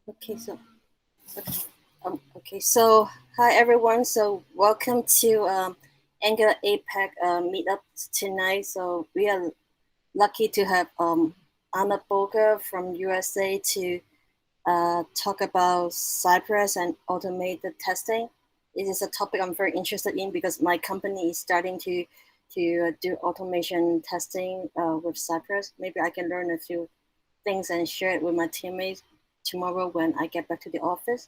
Okay, so okay, so hi everyone. So welcome to Angular APEC meetup tonight. So we are lucky to have Anna Boga from USA to talk about Cypress and automated testing. It is a topic I'm very interested in because my company is starting to do automation testing with Cypress. Maybe I can learn a few things and share it with my teammates tomorrow when I get back to the office.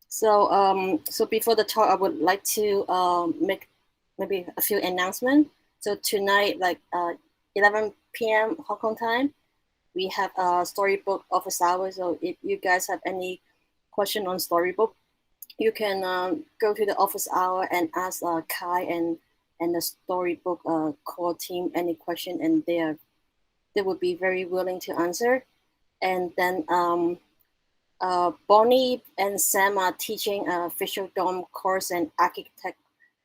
So before the talk, I would like to make maybe a few announcements. So tonight, like 11 p.m. Hong Kong time, we have a storybook office hour. So if you guys have any question on storybook, you can go to the office hour and ask Kai and the storybook core team any question, and they would be very willing to answer. And then Bonnie and Sam are teaching a Visual DOM course and architect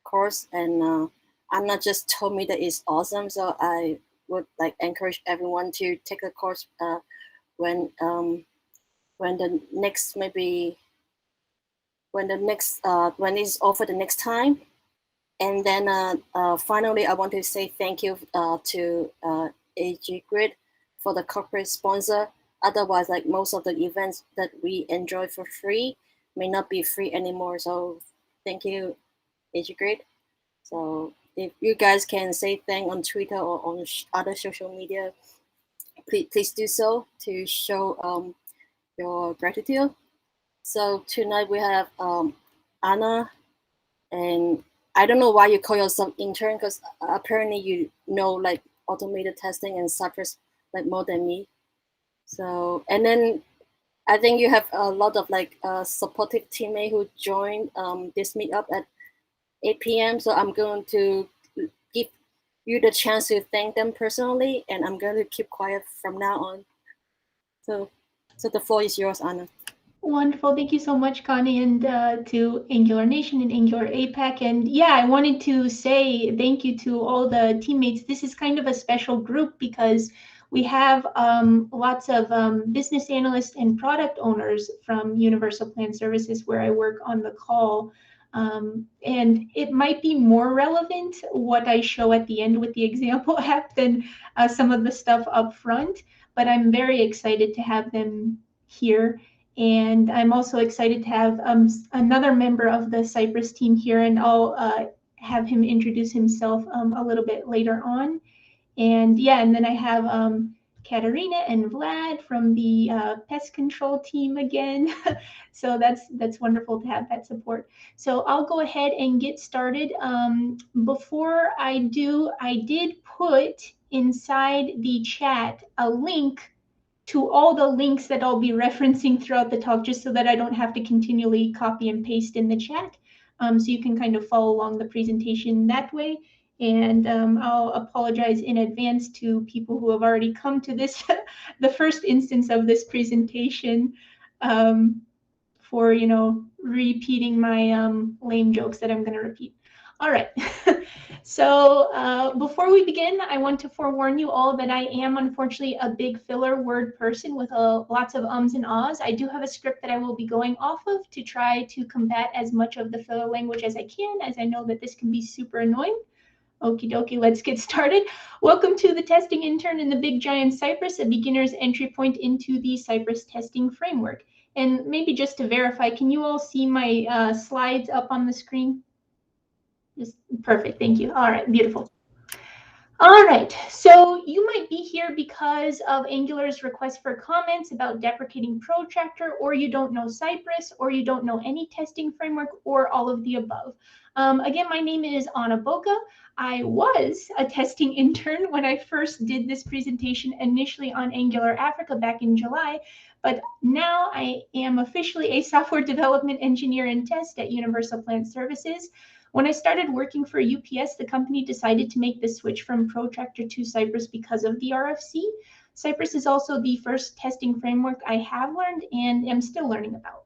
course, and Anna just told me that it's awesome. So I would like encourage everyone to take the course when um, when the next maybe when it's over the next time. And then finally, I want to say thank you to AG Grid for the corporate sponsor. Otherwise, like most of the events that we enjoy for free may not be free anymore. So thank you, AG Grid. So if you guys can say thank on Twitter or on other social media, please do so to show your gratitude. So tonight we have Anna, and I don't know why you call yourself intern because apparently you know like automated testing and Cypress like more than me. So and then I think you have a lot of like supportive teammate who joined this meetup at 8 p.m. So I'm going to give you the chance to thank them personally, and I'm going to keep quiet from now on. So so the floor is yours, Anna. Wonderful. Thank you so much, Connie, and to Angular Nation and Angular APAC. And yeah, I wanted to say thank you to all the teammates. This is kind of a special group because we have lots of business analysts and product owners from Universal Plan Services where I work on the call. And it might be more relevant what I show at the end with the example app than some of the stuff up front, but I'm very excited to have them here. And I'm also excited to have another member of the Cypress team here, and I'll have him introduce himself a little bit later on. And yeah, and then I have Katerina and Vlad from the pest control team again. So that's wonderful to have that support. So I'll go ahead and get started. Before I do, I did put inside the chat a link to all the links that I'll be referencing throughout the talk, just so that I don't have to continually copy and paste in the chat. So you can kind of follow along the presentation that way. And I'll apologize in advance to people who have already come to this, the first instance of this presentation, for, repeating my lame jokes that I'm going to repeat. All right. So before we begin, I want to forewarn you all that I am unfortunately a big filler word person with lots of ums and ahs. I do have a script that I will be going off of to try to combat as much of the filler language as I can, as I know that this can be super annoying. Okie dokie, let's get started. Welcome to the Testing Intern in the Big Giant Cypress, a beginner's entry point into the Cypress testing framework. And maybe just to verify, can you all see my slides up on the screen? Just perfect, thank you. All right, beautiful. All right, so you might be here because of Angular's request for comments about deprecating Protractor, or you don't know Cypress, or you don't know any testing framework, or all of the above. Again, my name is Anna Boga. I was a testing intern when I first did this presentation initially on Angular Africa back in July, but now I am officially a software development engineer and test at Universal Plant Services. When I started working for UPS, the company decided to make the switch from Protractor to Cypress because of the RFC. Cypress is also the first testing framework I have learned and am still learning about.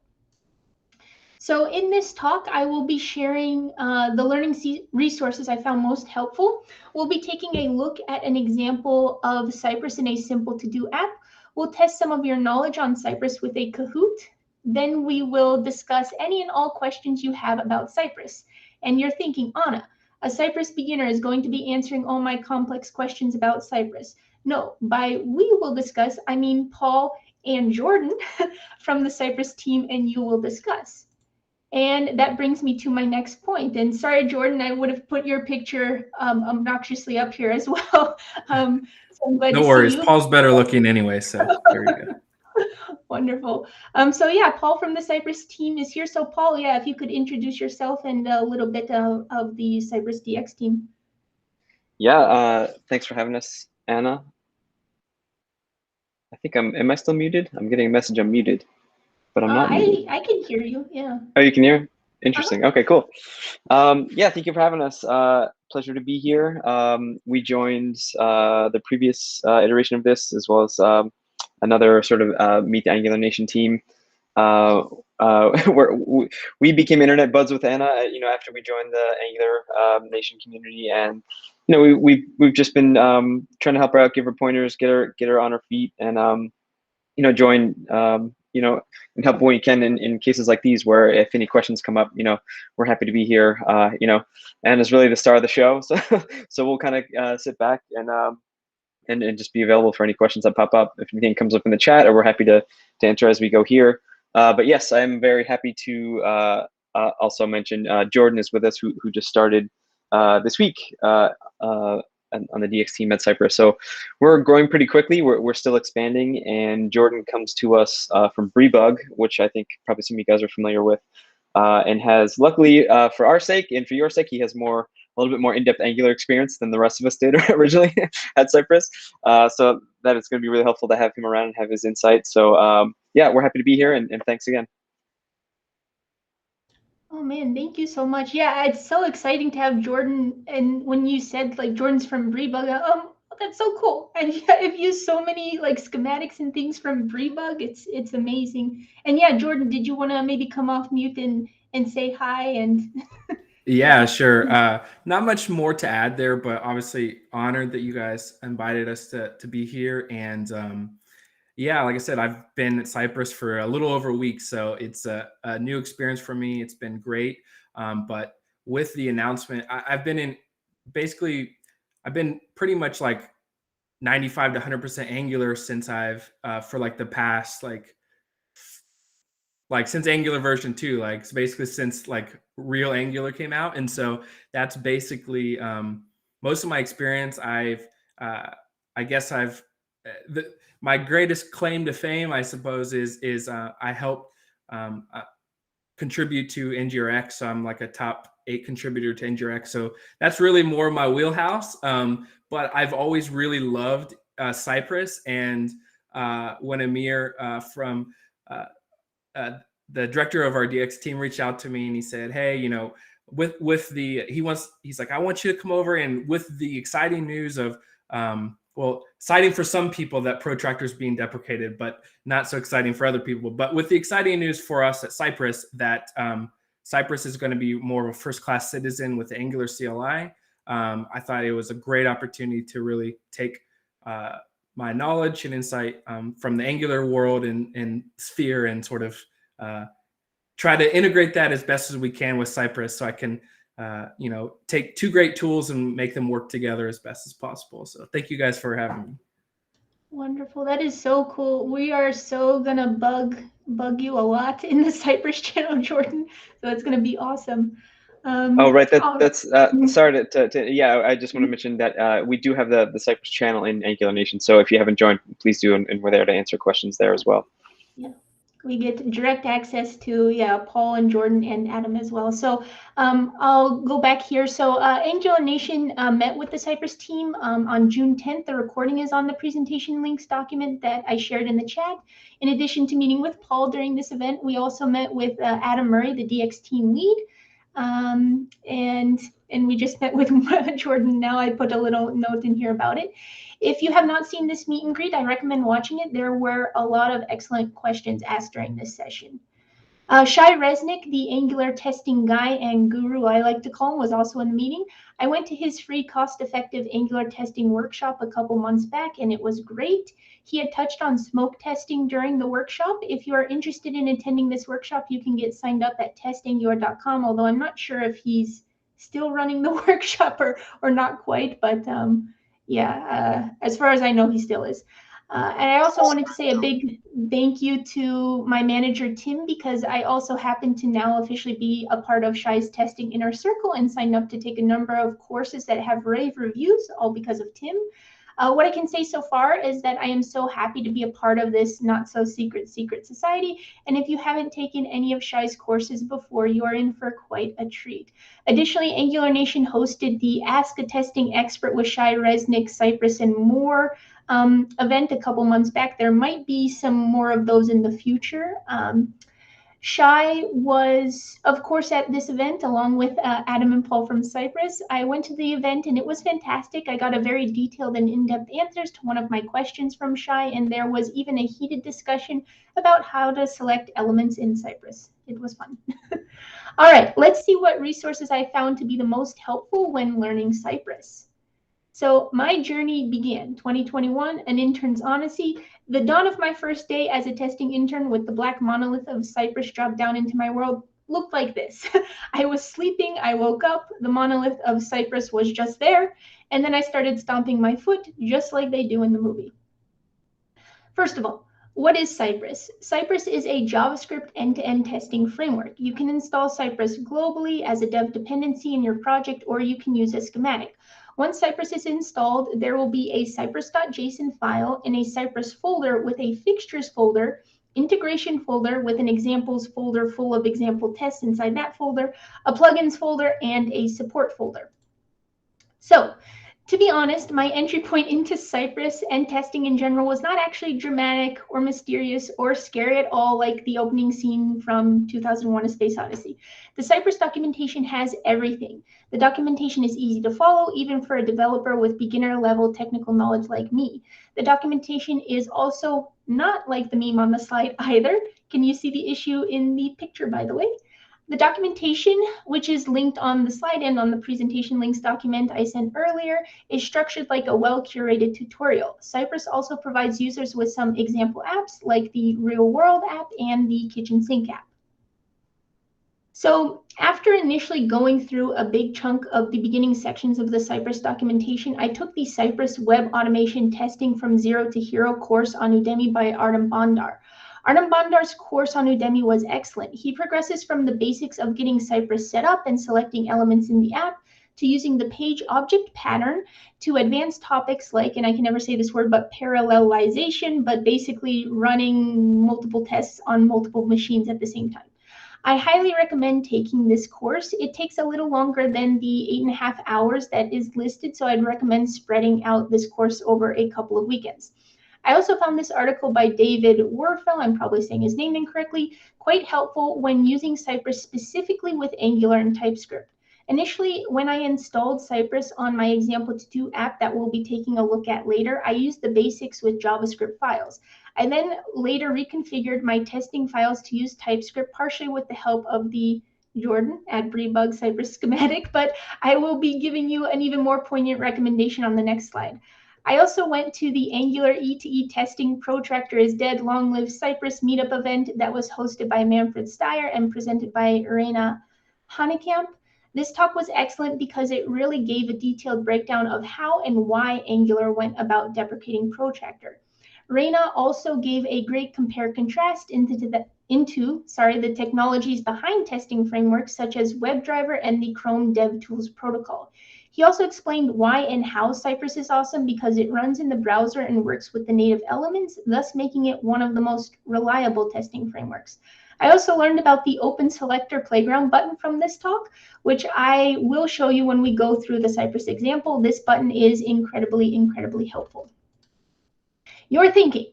So in this talk, I will be sharing the learning resources I found most helpful. We'll be taking a look at an example of Cypress in a simple to-do app. We'll test some of your knowledge on Cypress with a Kahoot. Then we will discuss any and all questions you have about Cypress. And you're thinking, Anna, a Cypress beginner is going to be answering all my complex questions about Cypress. No, by we will discuss, I mean Paul and Jordan from the Cypress team, and you will discuss. And that brings me to my next point. And sorry, Jordan, I would have put your picture obnoxiously up here as well. So I'm glad No to worries. see you. Paul's better looking anyway, so there you go. Wonderful. So yeah, Paul from the Cypress team is here. So Paul, yeah, if you could introduce yourself and a little bit of the Cypress DX team. Yeah, thanks for having us, Anna. I think am I still muted? I'm getting a message I'm muted, but I'm not muted. I can hear you, yeah. Oh, you can hear? Interesting. Okay, cool. Yeah, thank you for having us. Pleasure to be here. We joined the previous iteration of this, as well as another sort of Meet the Angular Nation team. Where we became internet buds with Anna, after we joined the Angular Nation community, and we've just been trying to help her out, give her pointers, get her on her feet, and join and help when you can in cases like these, where if any questions come up, we're happy to be here. And it's really the star of the show, so we'll kind of sit back and just be available for any questions that pop up. If anything comes up in the chat, or we're happy to answer as we go here. But yes, I'm very happy to also mention Jordan is with us, who just started this week on the DX team at Cypress. So we're growing pretty quickly. We're still expanding, and Jordan comes to us from Breebug, which I think probably some of you guys are familiar with, and has, luckily for our sake and for your sake, he has a little bit more in-depth Angular experience than the rest of us did originally at Cypress. So that it's going to be really helpful to have him around and have his insight. So yeah, we're happy to be here, and thanks again. Oh man, thank you so much. Yeah, it's so exciting to have Jordan. And when you said like Jordan's from Breebug, that's so cool. And yeah, I've used so many like schematics and things from Breebug. It's amazing. And yeah, Jordan, did you want to maybe come off mute and say hi and Yeah, sure. Not much more to add there, but obviously honored that you guys invited us to be here. And yeah, like I said, I've been at Cypress for a little over a week, so it's a new experience for me. It's been great. But with the announcement, I've been pretty much like 95 to 100% Angular since for like the past, like since Angular version 2, like so basically since like real Angular came out. And so that's basically most of my experience. My greatest claim to fame, I suppose, is I help contribute to NGRX. So I'm like a top 8 contributor to NGRX. So that's really more my wheelhouse. But I've always really loved Cypress. And when Amir from the director of our DX team reached out to me, and he said, hey, he's like, I want you to come over, and with the exciting news of exciting for some people that Protractor is being deprecated, but not so exciting for other people. But with the exciting news for us at Cypress that Cypress is going to be more of a first-class citizen with the Angular CLI, I thought it was a great opportunity to really take my knowledge and insight from the Angular world and sphere and sort of try to integrate that as best as we can with Cypress, so I can take two great tools and make them work together as best as possible. So thank you guys for having me. Wonderful. That is so cool. We are so gonna bug you a lot in the Cypress channel, Jordan. So it's gonna be awesome. Oh, right. That's sorry yeah, I just want to mention that we do have the Cypress channel in Angular Nation. So if you haven't joined, please do, and we're there to answer questions there as well. Yeah. We get direct access to Paul and Jordan and Adam as well. So I'll go back here. So Angular Nation met with the Cypress team on June 10th. The recording is on the presentation links document that I shared in the chat. In addition to meeting with Paul during this event, we also met with Adam Murray, the DX team lead. And we just met with Jordan. Now I put a little note in here about it. If you have not seen this meet and greet, I recommend watching it. There were a lot of excellent questions asked during this session. Shai Resnick, the Angular testing guy and guru I like to call him, was also in the meeting. I went to his free cost-effective Angular testing workshop a couple months back, and it was great. He had touched on smoke testing during the workshop. If you are interested in attending this workshop, you can get signed up at testangular.com, although I'm not sure if he's still running the workshop or not quite, but as far as I know, he still is. And I also wanted to say a big thank you to my manager, Tim, because I also happen to now officially be a part of Shai's testing inner circle and signed up to take a number of courses that have rave reviews, all because of Tim. What I can say so far is that I am so happy to be a part of this not so secret society. And if you haven't taken any of Shai's courses before, you are in for quite a treat. Additionally, Angular Nation hosted the Ask a Testing Expert with Shai Resnick, Cypress, and more event a couple months back. There might be some more of those in the future. Shai was, of course, at this event along with Adam and Paul from Cypress. I went to the event and it was fantastic. I got a very detailed and in-depth answers to one of my questions from Shai, and there was even a heated discussion about how to select elements in Cypress. It was fun. All right, let's see what resources I found to be the most helpful when learning Cypress. So my journey began 2021, an intern's odyssey. The dawn of my first day as a testing intern with the black monolith of Cypress dropped down into my world looked like this. I was sleeping, I woke up, the monolith of Cypress was just there, and then I started stomping my foot just like they do in the movie. First of all, what is Cypress? Cypress is a JavaScript end-to-end testing framework. You can install Cypress globally as a dev dependency in your project, or you can use a schematic. Once Cypress is installed, there will be a cypress.json file in a Cypress folder with a fixtures folder, integration folder with an examples folder full of example tests inside that folder, a plugins folder, and a support folder. So, to be honest, my entry point into Cypress and testing in general was not actually dramatic or mysterious or scary at all like the opening scene from 2001: A Space Odyssey. The Cypress documentation has everything. The documentation is easy to follow, even for a developer with beginner level technical knowledge like me. The documentation is also not like the meme on the slide either. Can you see the issue in the picture, by the way? The documentation, which is linked on the slide and on the presentation links document I sent earlier, is structured like a well-curated tutorial. Cypress also provides users with some example apps like the Real World app and the Kitchen Sink app. So after initially going through a big chunk of the beginning sections of the Cypress documentation, I took the Cypress Web Automation Testing from Zero to Hero course on Udemy by Artem Bandar. Artem Bandar's course on Udemy was excellent. He progresses from the basics of getting Cypress set up and selecting elements in the app to using the page object pattern to advanced topics like, and I can never say this word, but parallelization, but basically running multiple tests on multiple machines at the same time. I highly recommend taking this course. It takes a little longer than the 8.5 hours that is listed, so I'd recommend spreading out this course over a couple of weekends. I also found this article by David Werfel, I'm probably saying his name incorrectly, quite helpful when using Cypress specifically with Angular and TypeScript. Initially, when I installed Cypress on my example-to-do app that we'll be taking a look at later, I used the basics with JavaScript files. I then later reconfigured my testing files to use TypeScript, partially with the help of the Jordan at Breebug Cypress schematic, but I will be giving you an even more poignant recommendation on the next slide. I also went to the Angular E2E Testing Protractor is Dead Long Live Cypress meetup event that was hosted by Manfred Steyer and presented by Reina Hanekamp. This talk was excellent because it really gave a detailed breakdown of how and why Angular went about deprecating Protractor. Reina also gave a great compare-contrast into the technologies behind testing frameworks such as WebDriver and the Chrome DevTools protocol. He also explained why and how Cypress is awesome because it runs in the browser and works with the native elements, thus making it one of the most reliable testing frameworks. I also learned about the Open Selector Playground button from this talk, which I will show you when we go through the Cypress example. This button is incredibly, incredibly helpful. You're thinking,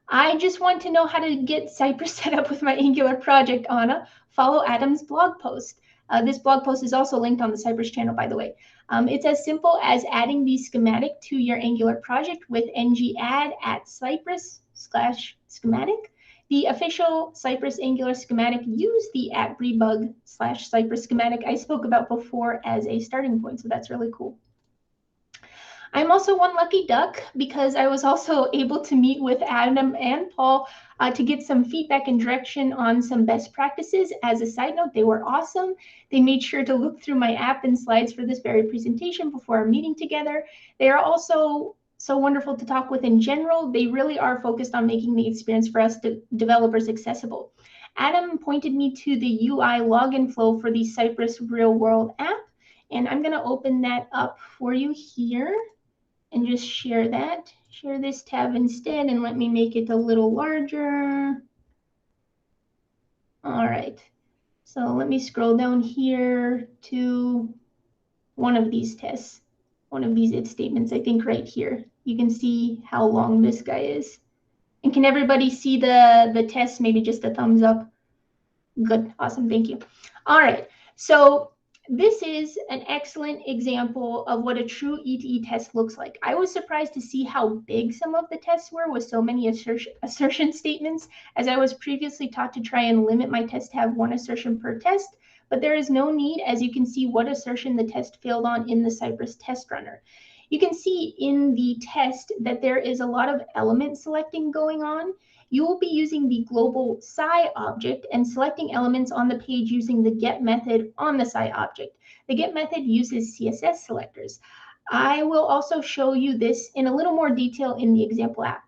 I just want to know how to get Cypress set up with my Angular project, Anna. Follow Adam's blog post. This blog post is also linked on the Cypress channel, by the way. It's as simple as adding the schematic to your Angular project with ng-add @cypress/schematic. The official Cypress Angular schematic used the @rebug/Cypress schematic I spoke about before as a starting point, so that's really cool. I'm also one lucky duck because I was also able to meet with Adam and Paul to get some feedback and direction on some best practices. As a side note, they were awesome. They made sure to look through my app and slides for this very presentation before our meeting together. They are also so wonderful to talk with in general. They really are focused on making the experience for us developers accessible. Adam pointed me to the UI login flow for the Cypress Real World app, and I'm going to open that up for you here and just share that. Share this tab instead, and let me make it a little larger. All right, so let me scroll down here to one of these tests, one of these if statements, I think right here. You can see how long this guy is. And can everybody see the test? Maybe just a thumbs up. Good, awesome, thank you. All right, so this is an excellent example of what a true ETE test looks like. I was surprised to see how big some of the tests were with so many assertion statements, as I was previously taught to try and limit my test to have one assertion per test, but there is no need, as you can see what assertion the test failed on in the Cypress test runner. You can see in the test that there is a lot of element selecting going on. You will be using the global Sci object and selecting elements on the page using the get method on the Sci object. The get method uses CSS selectors. I will also show you this in a little more detail in the example app.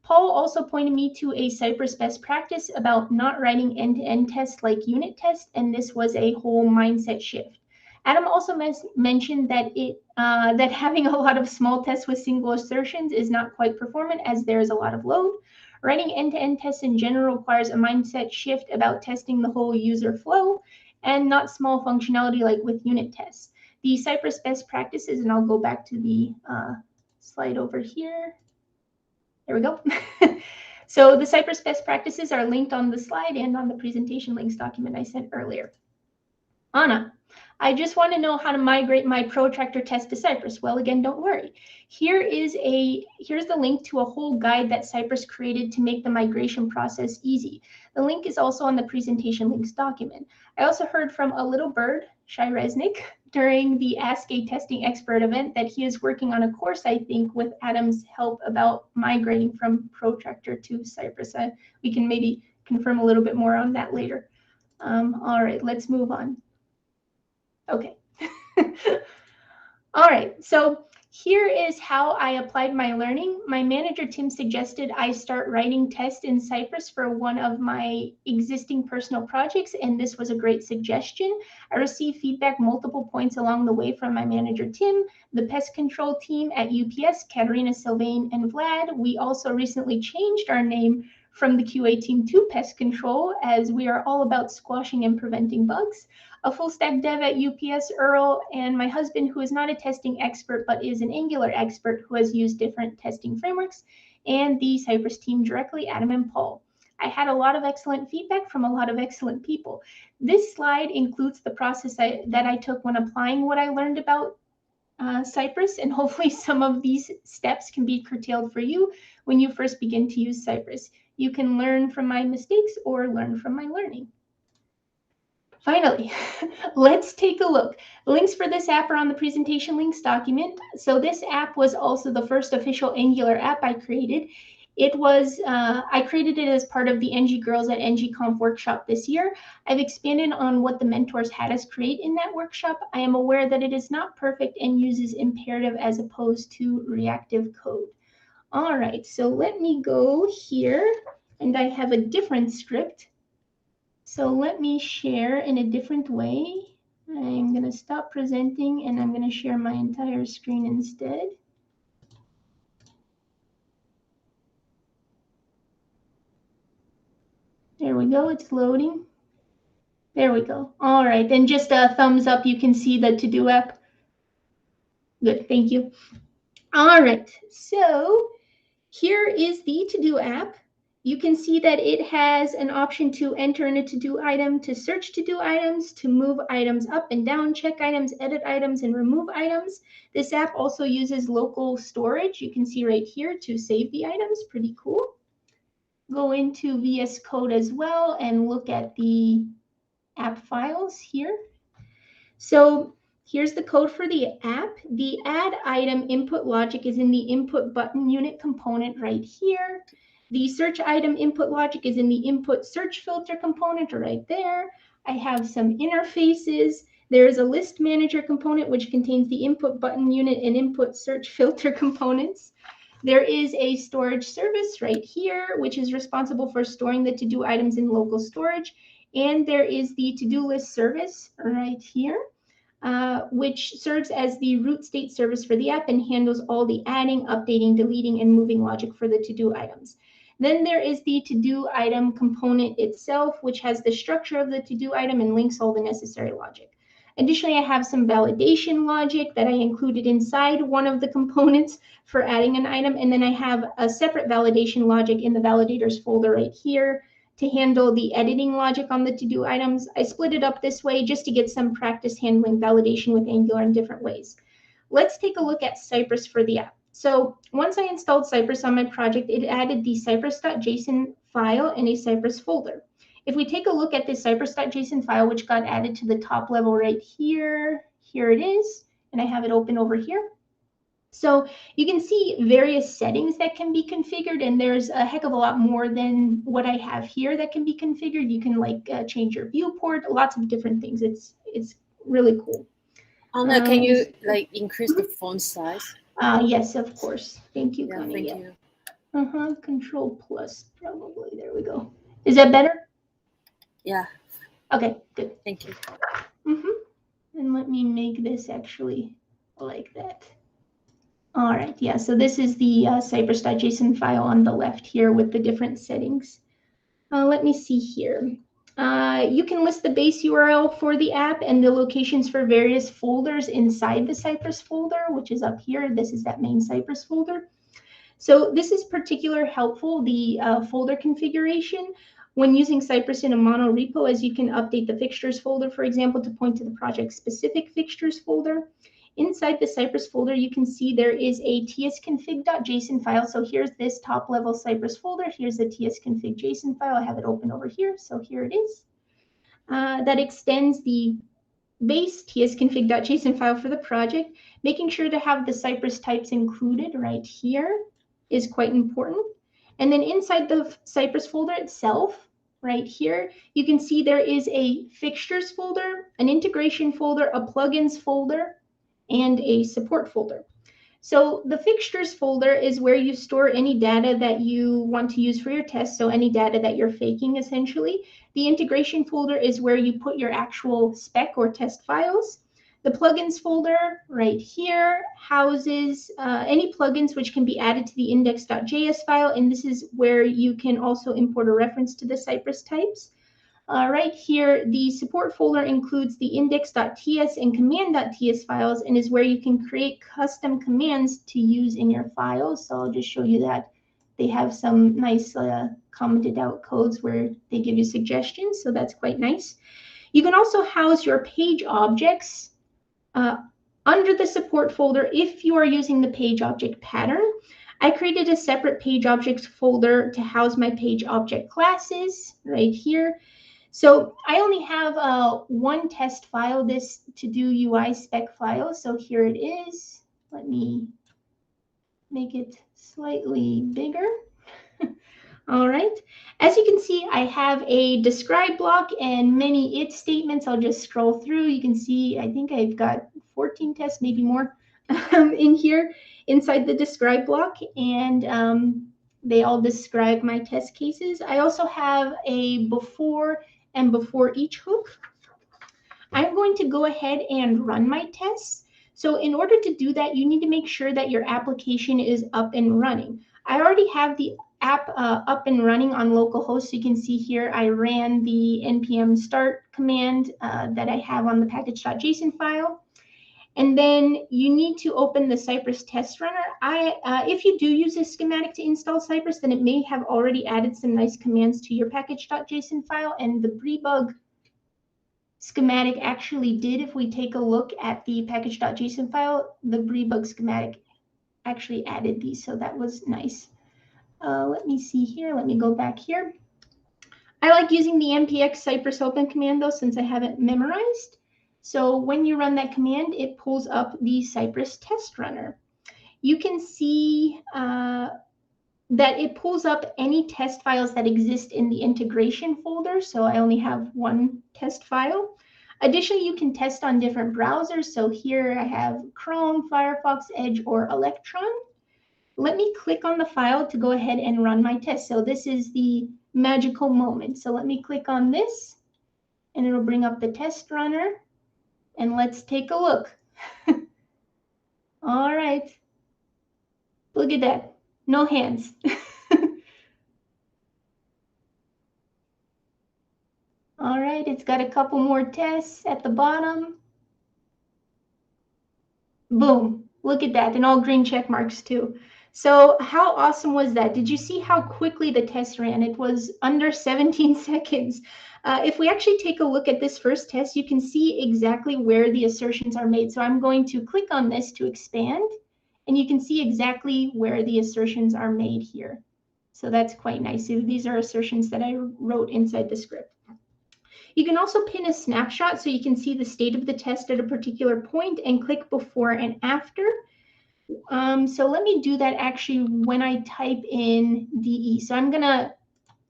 Paul also pointed me to a Cypress best practice about not writing end-to-end tests like unit tests, and this was a whole mindset shift. Adam also mentioned that that having a lot of small tests with single assertions is not quite performant as there is a lot of load. Writing end-to-end tests in general requires a mindset shift about testing the whole user flow and not small functionality like with unit tests. The Cypress best practices, and I'll go back to the slide over here. There we go. So the Cypress best practices are linked on the slide and on the presentation links document I sent earlier. Anna, I just want to know how to migrate my protractor test to Cypress. Well, again, don't worry. Here's the link to a whole guide that Cypress created to make the migration process easy. The link is also on the presentation links document. I also heard from a little bird, Shai Resnick, during the Ask a Testing Expert event that he is working on a course, I think, with Adam's help about migrating from protractor to Cypress. We can maybe confirm a little bit more on that later. All right, let's move on. Okay. All right, so here is how I applied my learning. My manager, Tim, suggested I start writing tests in Cypress for one of my existing personal projects, and this was a great suggestion. I received feedback multiple points along the way from my manager, Tim, the pest control team at UPS, Katerina, Sylvain, and Vlad. We also recently changed our name from the QA team to pest control, as we are all about squashing and preventing bugs. A full stack dev at UPS, Earl, and my husband, who is not a testing expert, but is an Angular expert who has used different testing frameworks, and the Cypress team directly, Adam and Paul. I had a lot of excellent feedback from a lot of excellent people. This slide includes the process that I took when applying what I learned about Cypress, and hopefully some of these steps can be curtailed for you when you first begin to use Cypress. You can learn from my mistakes or learn from my learning. Finally, let's take a look. Links for this app are on the presentation links document. So this app was also the first official Angular app I created. I created it as part of the NG Girls at NGConf workshop this year. I've expanded on what the mentors had us create in that workshop. I am aware that it is not perfect and uses imperative as opposed to reactive code. All right, so let me go here, and I have a different script. So let me share in a different way. I'm going to stop presenting and I'm going to share my entire screen instead. There we go, it's loading. There we go. All right, and just a thumbs up, you can see the to-do app. Good, thank you. All right, so here is the to-do app. You can see that it has an option to enter in a to-do item, to search to-do items, to move items up and down, check items, edit items, and remove items. This app also uses local storage. You can see right here to save the items. Pretty cool. go into VS Code as well and look at the app files here. So here's the code for the app. The add item input logic is in the input button unit component right here. The search item input logic is in the input search filter component right there. I have some interfaces. There is a list manager component which contains the input button unit and input search filter components. There is a storage service right here, which is responsible for storing the to-do items in local storage. And there is the to-do list service right here, which serves as the root state service for the app and handles all the adding, updating, deleting, and moving logic for the to-do items. Then there is the to-do item component itself, which has the structure of the to-do item and links all the necessary logic. Additionally, I have some validation logic that I included inside one of the components for adding an item. And then I have a separate validation logic in the validators folder right here to handle the editing logic on the to-do items. I split it up this way just to get some practice handling validation with Angular in different ways. Let's take a look at Cypress for the app. So once I installed Cypress on my project, it added the cypress.json file in a Cypress folder. If we take a look at this cypress.json file, which got added to the top level right here, here it is, and I have it open over here. So you can see various settings that can be configured, and there's a heck of a lot more than what I have here that can be configured. You can like change your viewport, lots of different things. It's really cool. Anna, can you like increase the font size? Yes, of course. Thank you, Yeah, Connie. thank you. Control plus probably. There we go. Is that better? Yeah. Okay, good. Thank you. And let me make this actually like that. All right, yeah, so this is the cypress.json file on the left here with the different settings. Let me see here. You can list the base URL for the app and the locations for various folders inside the Cypress folder, which is up here. This is that main Cypress folder. So this is particularly helpful, the folder configuration. When using Cypress in a mono repo, as you can update the fixtures folder, for example, to point to the project-specific fixtures folder. Inside the Cypress folder, you can see there is a tsconfig.json file. So here's this top level Cypress folder. Here's the tsconfig.json file. I have it open over here. So here it is. That extends the base tsconfig.json file for the project. Making sure to have the Cypress types included right here is quite important. And then inside the Cypress folder itself, right here, you can see there is a fixtures folder, an integration folder, a plugins folder, and a support folder. So the fixtures folder is where you store any data that you want to use for your test, so any data that you're faking essentially. The integration folder is where you put your actual spec or test files. The plugins folder right here houses any plugins which can be added to the index.js file, and this is where you can also import a reference to the Cypress types. Right here, the support folder includes the index.ts and command.ts files and is where you can create custom commands to use in your files. So I'll just show you that. They have some nice commented out codes where they give you suggestions, so that's quite nice. You can also house your page objects under the support folder if you are using the page object pattern. I created a separate page objects folder to house my page object classes right here. So I only have one test file, this to-do UI spec file. So here it is. Let me make it slightly bigger. All right. As you can see, I have a describe block and many if statements. I'll just scroll through. You can see, I think I've got 14 tests, maybe more in here inside the describe block. And they all describe my test cases. I also have a before and before each hook. I'm going to go ahead and run my tests. So in order to do that, you need to make sure that your application is up and running. I already have the app up and running on localhost. So you can see here, I ran the npm start command that I have on the package.json file. And then you need to open the Cypress test runner. If you do use a schematic to install Cypress, then it may have already added some nice commands to your package.json file. And the Breebug schematic actually did. If we take a look at the package.json file, the Breebug schematic actually added these. So that was nice. Let me see here. Let me go back here. I like using the npx Cypress open command though, since I have it memorized. So when you run that command, it pulls up the Cypress test runner. You can see that it pulls up any test files that exist in the integration folder. So I only have one test file. Additionally, you can test on different browsers. So here I have Chrome, Firefox, Edge, or Electron. Let me click on the file to go ahead and run my test. So this is the magical moment. So let me click on this and it'll bring up the test runner and let's take a look. All right. Look at that. No hands. All right, it's got a couple more tests at the bottom. Boom, look at that, and all green check marks too. So how awesome was that? Did you see how quickly the test ran? It was under 17 seconds. If we actually take a look at this first test, you can see exactly where the assertions are made. So I'm going to click on this to expand, and you can see exactly where the assertions are made here. So that's quite nice. So these are assertions that I wrote inside the script. You can also pin a snapshot so you can see the state of the test at a particular point and click before and after. So let me do that actually when I type in DE. So I'm going to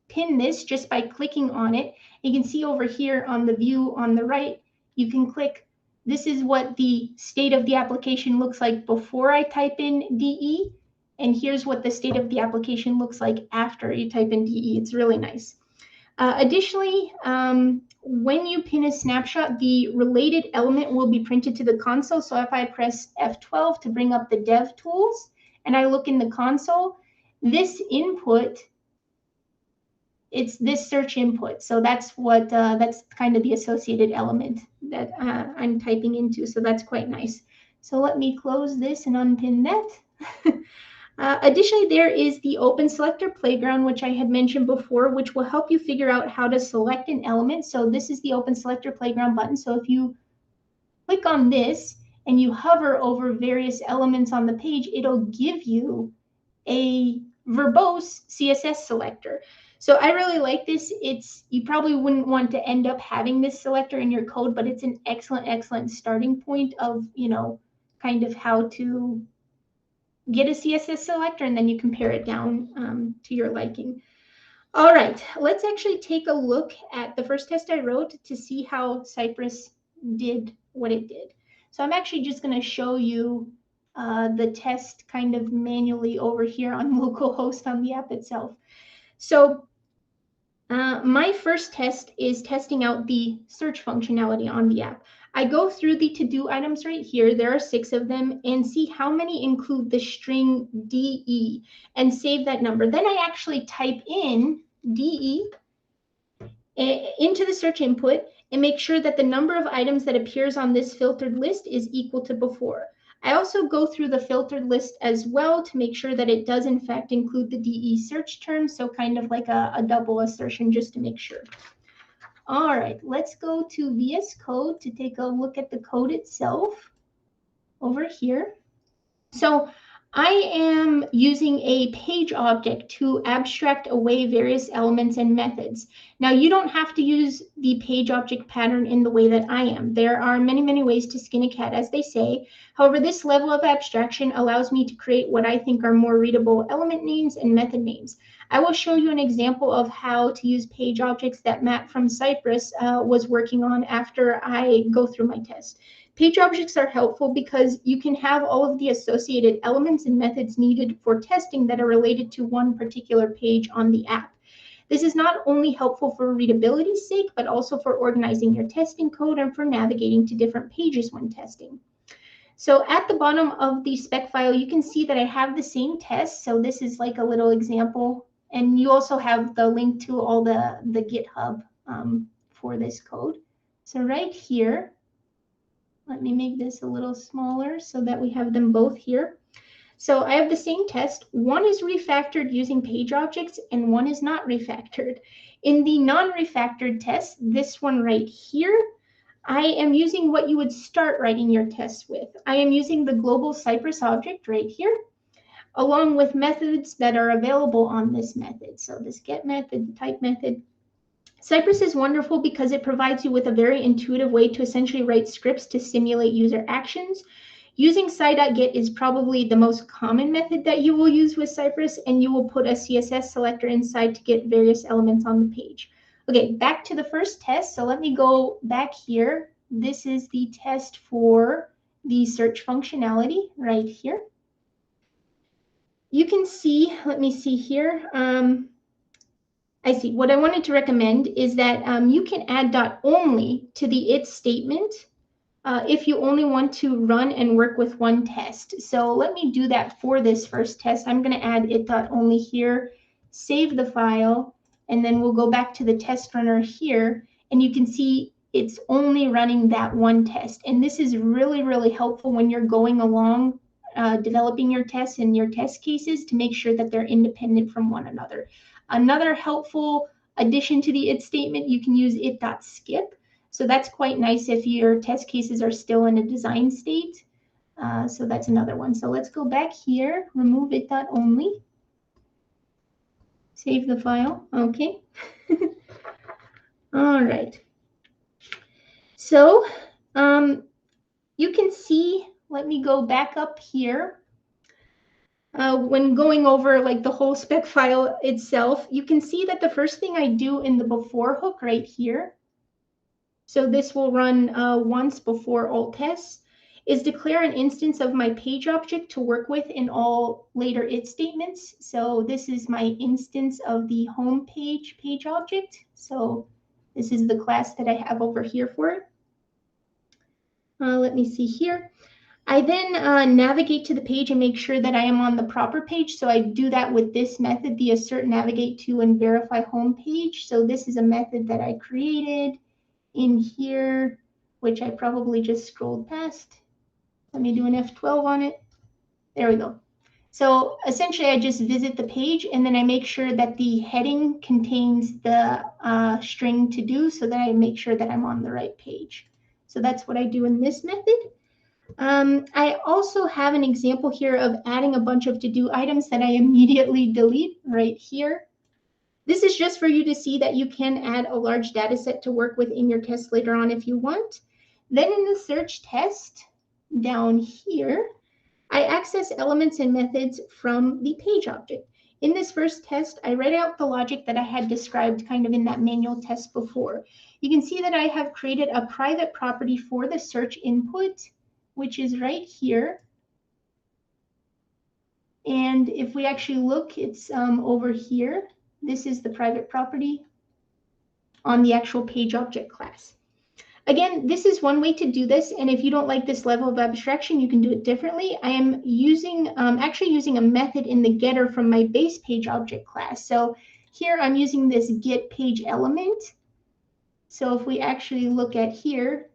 pin this just by clicking on it. You can see over here on the view on the right, you can click. This is what the state of the application looks like before I type in DE. And here's what the state of the application looks like after you type in DE. It's really nice. Additionally, when you pin a snapshot, the related element will be printed to the console. So if I press F12 to bring up the dev tools and I look in the console, this input, it's this search input. So that's what that's kind of the associated element that I'm typing into. So that's quite nice. So let me close this and unpin that. Additionally, there is the Open Selector Playground, which I had mentioned before, which will help you figure out how to select an element. So this is the Open Selector Playground button. So if you click on this and you hover over various elements on the page, it'll give you a verbose CSS selector. So I really like this. You probably wouldn't want to end up having this selector in your code, but it's an excellent, excellent starting point of, kind of how to get a CSS selector, and then you compare it down to your liking. All right, let's actually take a look at the first test I wrote to see how Cypress did what it did. So I'm actually just going to show you the test kind of manually over here on localhost on the app itself. So my first test is testing out the search functionality on the app. I go through the to-do items right here. There are 6 of them, and see how many include the string DE and save that number. Then I actually type in DE into the search input and make sure that the number of items that appears on this filtered list is equal to before. I also go through the filtered list as well to make sure that it does in fact include the DE search term, so kind of like a double assertion just to make sure. All right, let's go to VS Code to take a look at the code itself over here. So I am using a page object to abstract away various elements and methods. Now, you don't have to use the page object pattern in the way that I am. There are many, many ways to skin a cat, as they say. However, this level of abstraction allows me to create what I think are more readable element names and method names. I will show you an example of how to use page objects that Matt from Cypress was working on after I go through my test. Page objects are helpful because you can have all of the associated elements and methods needed for testing that are related to one particular page on the app. This is not only helpful for readability's sake, but also for organizing your testing code and for navigating to different pages when testing. So at the bottom of the spec file, you can see that I have the same test. So this is like a little example. And you also have the link to all the GitHub for this code. So right here, let me make this a little smaller so that we have them both here. So I have the same test. One is refactored using page objects and one is not refactored. In the non-refactored test, this one right here, I am using what you would start writing your tests with. I am using the global Cypress object right here. along with methods that are available on this method. So this get method, the type method. Cypress is wonderful because it provides you with a very intuitive way to essentially write scripts to simulate user actions. Using sci.get is probably the most common method that you will use with Cypress, and you will put a CSS selector inside to get various elements on the page. Okay, back to the first test. So let me go back here. This is the test for the search functionality right here. You can see, let me see here. I see. What I wanted to recommend is that you can add .only to the it statement if you only want to run and work with one test. So let me do that for this first test. I'm going to add it.only here, save the file, and then we'll go back to the test runner here, and you can see it's only running that one test. And this is really, really helpful when you're going along developing your tests and your test cases to make sure that they're independent from one another. Another helpful addition to the it statement, you can use it.skip. So that's quite nice if your test cases are still in a design state. So that's another one. So let's go back here, remove it.only, save the file. Okay. All right. So you can see, let me go back up here. When going over like the whole spec file itself, you can see that the first thing I do in the before hook right here, so this will run once before all tests, is declare an instance of my page object to work with in all later it statements. So this is my instance of the home page object. So this is the class that I have over here for it. Let me see here. I then navigate to the page and make sure that I am on the proper page. So I do that with this method, the assert navigate to and verify home page. So this is a method that I created in here, which I probably just scrolled past. Let me do an F12 on it. There we go. So essentially I just visit the page and then I make sure that the heading contains the string to do so that I make sure that I'm on the right page. So that's what I do in this method. I also have an example here of adding a bunch of to-do items that I immediately delete right here. This is just for you to see that you can add a large data set to work with in your test later on if you want. Then in the search test down here, I access elements and methods from the page object. In this first test, I read out the logic that I had described kind of in that manual test before. You can see that I have created a private property for the search input, which is right here. And if we actually look, it's over here. This is the private property on the actual page object class. Again, this is one way to do this. And if you don't like this level of abstraction, you can do it differently. I am using actually using a method in the getter from my base page object class. So here I'm using this get page element. So if we actually look at here,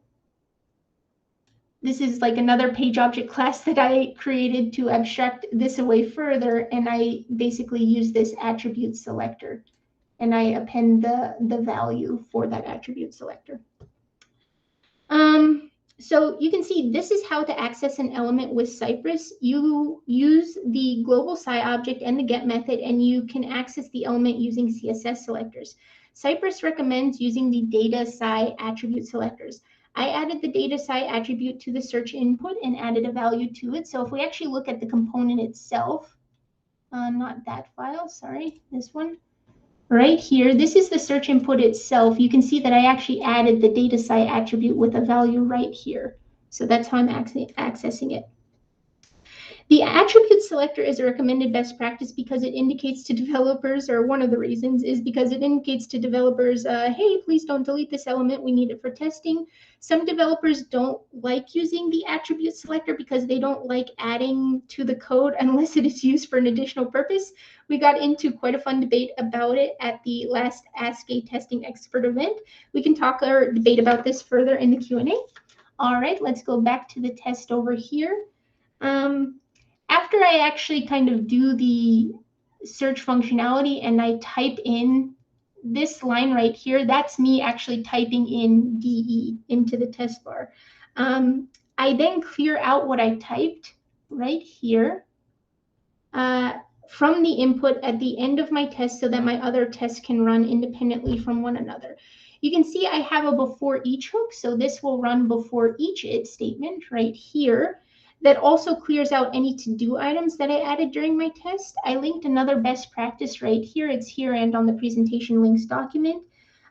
this is like another page object class that I created to abstract this away further. And I basically use this attribute selector and I append the value for that attribute selector. So you can see this is how to access an element with Cypress. You use the global sci object and the get method, and you can access the element using CSS selectors. Cypress recommends using the data sci attribute selectors. I added the data sci attribute to the search input and added a value to it. So if we actually look at the component itself, not that file, sorry, this one. Right here, this is the search input itself. You can see that I actually added the data sci attribute with a value right here. So that's how I'm accessing it. The attribute selector is a recommended best practice because it indicates to developers, or one of the reasons is because it indicates to developers, hey, please don't delete this element. We need it for testing. Some developers don't like using the attribute selector because they don't like adding to the code unless it is used for an additional purpose. We got into quite a fun debate about it at the last Ask a Testing Expert event. We can talk or debate about this further in the Q&A. All right, let's go back to the test over here. After I actually kind of do the search functionality and I type in this line right here, that's me actually typing in DE into the test bar. I then clear out what I typed right here. from the input at the end of my test so that my other tests can run independently from one another. You can see I have a before each hook, so this will run before each it statement right here. That also clears out any to-do items that I added during my test. I linked another best practice right here. It's here and on the presentation links document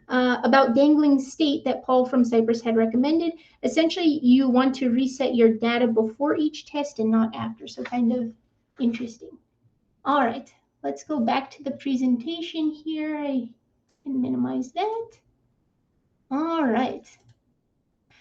about dangling state that Paul from Cypress had recommended. Essentially, you want to reset your data before each test and not after, so kind of interesting. All right, let's go back to the presentation here. I can minimize that. All right.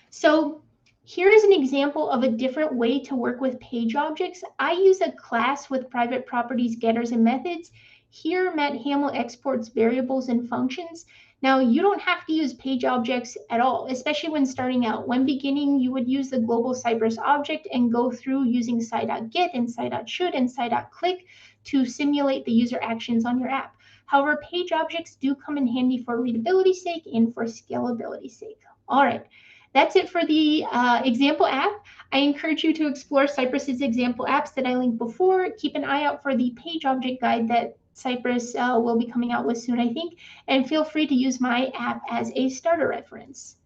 So here is an example of a different way to work with page objects. I use a class with private properties, getters, and methods. Here, Matt Hamill exports variables and functions. Now, you don't have to use page objects at all, especially when starting out. When beginning, you would use the global Cypress object and go through using sci.get and sci.should and sci.click to simulate the user actions on your app. However, page objects do come in handy for readability's sake and for scalability's sake. All right. That's it for the example app. I encourage you to explore Cypress's example apps that I linked before. Keep an eye out for the page object guide that Cypress will be coming out with soon, I think. And feel free to use my app as a starter reference.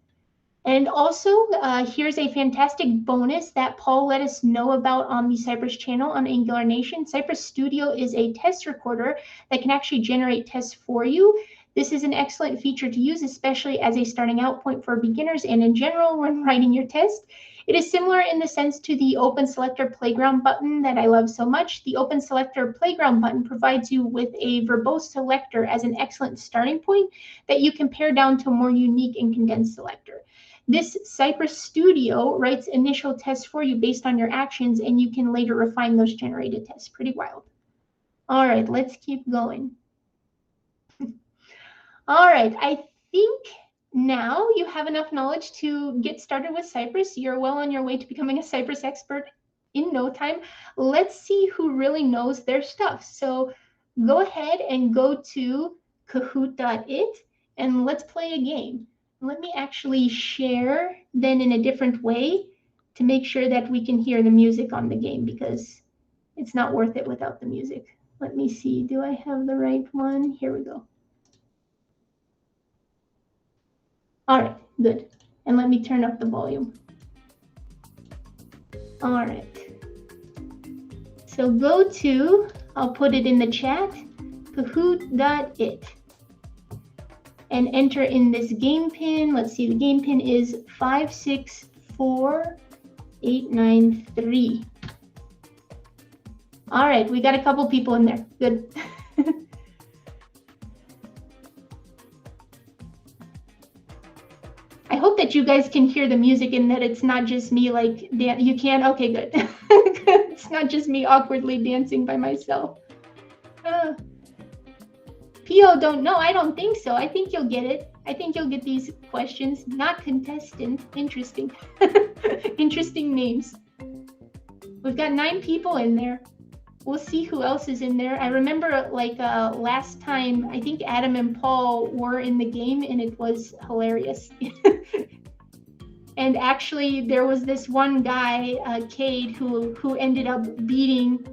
And also, here's a fantastic bonus that Paul let us know about on the Cypress channel on Angular Nation. Cypress Studio is a test recorder that can actually generate tests for you. This is an excellent feature to use, especially as a starting out point for beginners and in general when writing your test. It is similar in the sense to the Open Selector Playground button that I love so much. The Open Selector Playground button provides you with a verbose selector as an excellent starting point that you can pare down to a more unique and condensed selector. This Cypress Studio writes initial tests for you based on your actions, and you can later refine those generated tests. Pretty wild. All right, let's keep going. All right, I think now you have enough knowledge to get started with Cypress. You're well on your way to becoming a Cypress expert in no time. Let's see who really knows their stuff. So go ahead and go to kahoot.it and let's play a game. Let me actually share then in a different way to make sure that we can hear the music on the game because it's not worth it without the music. Let me see, do I have the right one? Here we go. All right, good. And let me turn up the volume. All right. So go to, I'll put it in the chat, kahoot.it. And enter in this game pin. Let's see, the game pin is 564893. All right, we got a couple people in there. Good. I hope that you guys can hear the music and that it's not just me like, you can? Okay, good. It's not just me awkwardly dancing by myself. Pio don't know. I don't think so. I think you'll get it. I think you'll get these questions. Not contestant. Interesting. Interesting names. We've got 9 people in there. We'll see who else is in there. I remember like last time, I think Adam and Paul were in the game and it was hilarious. And actually there was this one guy, Cade, who ended up beating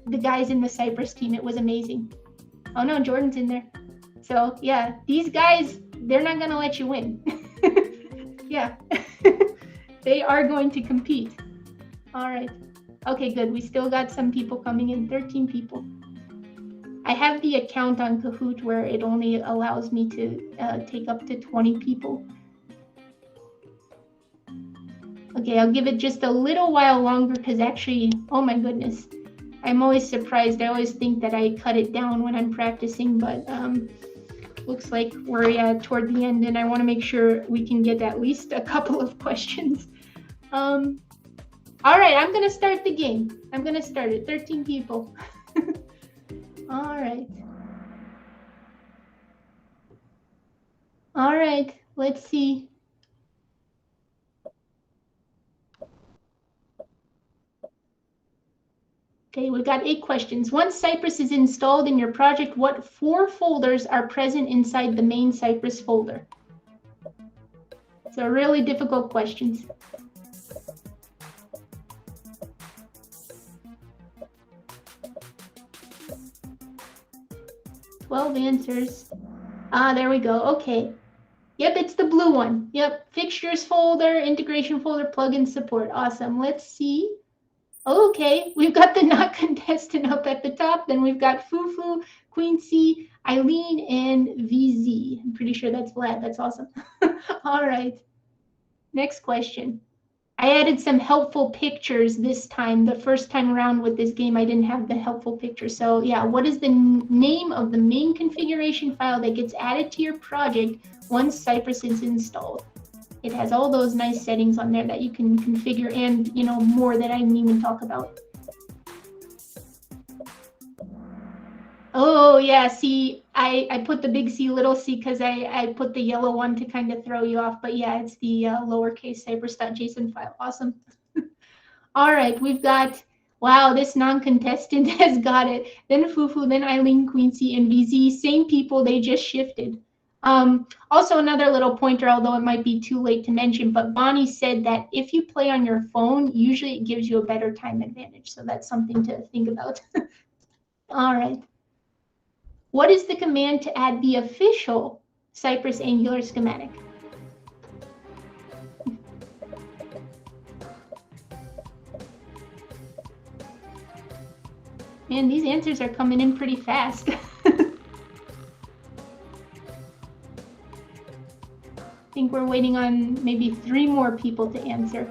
the guys in the Cypress team. It was amazing. Oh no, Jordan's in there. So yeah, these guys, they're not gonna let you win. Yeah, they are going to compete. All right. Okay, good. We still got some people coming in, 13 people. I have the account on Kahoot where it only allows me to take up to 20 people. Okay, I'll give it just a little while longer because actually, oh my goodness, I'm always surprised. I always think that I cut it down when I'm practicing, but looks like we're toward the end and I want to make sure we can get at least a couple of questions. All right, I'm going to start the game. I'm going to start it. 13 people. All right. All right, let's see. Okay, we've got 8 questions. Once Cypress is installed in your project, what 4 folders are present inside the main Cypress folder? So really difficult questions. 12 answers. Ah, there we go. Okay. Yep, it's the blue one. Yep, fixtures folder, integration folder, plugin support. Awesome. Let's see. Okay, we've got the not contestant up at the top. Then we've got Fufu, Quincy, Eileen, and VZ. I'm pretty sure that's Vlad. That's awesome. All right. Next question. I added some helpful pictures this time. The first time around with this game, I didn't have the helpful pictures. So yeah, what is the name of the main configuration file that gets added to your project once Cypress is installed? It has all those nice settings on there that you can configure and, you know, more that I didn't even talk about. Oh yeah, see, I put the big C, little c because I put the yellow one to kind of throw you off. But yeah, it's the lowercase cypress.json file. Awesome. All right, we've got, wow, this non-contestant has got it. Then Fufu, then Eileen, Quincy, and VZ. Same people, they just shifted. Also, another little pointer, although it might be too late to mention, but Bonnie said that if you play on your phone, usually it gives you a better time advantage. So that's something to think about. All right. What is the command to add the official Cypress Angular schematic? Man, these answers are coming in pretty fast. I think we're waiting on maybe 3 more people to answer.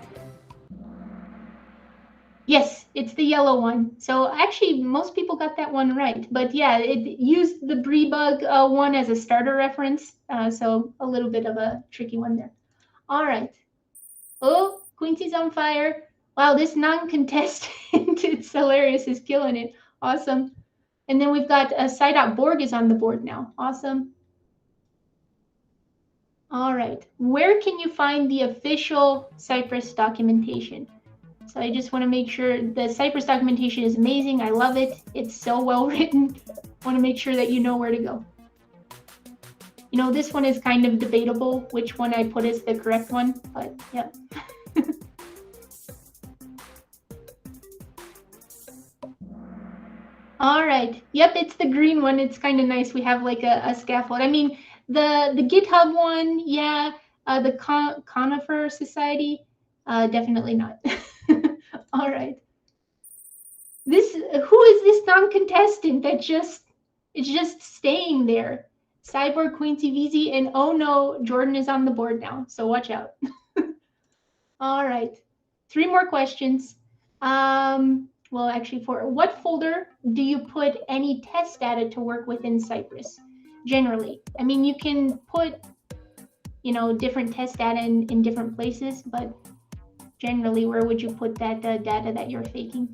Yes, it's the yellow one. So actually, most people got that one right. But yeah, it used the Breebug one as a starter reference. So a little bit of a tricky one there. All right. Oh, Quincy's on fire. Wow, this non-contestant, it's hilarious, is killing it. Awesome. And then we've got Sci.Borg is on the board now. Awesome. All right. Where can you find the official Cypress documentation? So I just want to make sure the Cypress documentation is amazing. I love it. It's so well written. I want to make sure that you know where to go. You know, this one is kind of debatable, which one I put as the correct one, but yeah. All right. Yep, it's the green one. It's kind of nice. We have like a scaffold. I mean, the GitHub one, yeah. The Conifer Society, definitely not. All right. Who is this non-contestant that is just staying there? Cyborg, Quincy, VZ, and oh no, Jordan is on the board now, so watch out. All right. 3 more questions. Well, actually 4. What folder do you put any test data to work with in Cypress? Generally, I mean, you can put, you know, different test data in different places, but generally, where would you put that data that you're faking?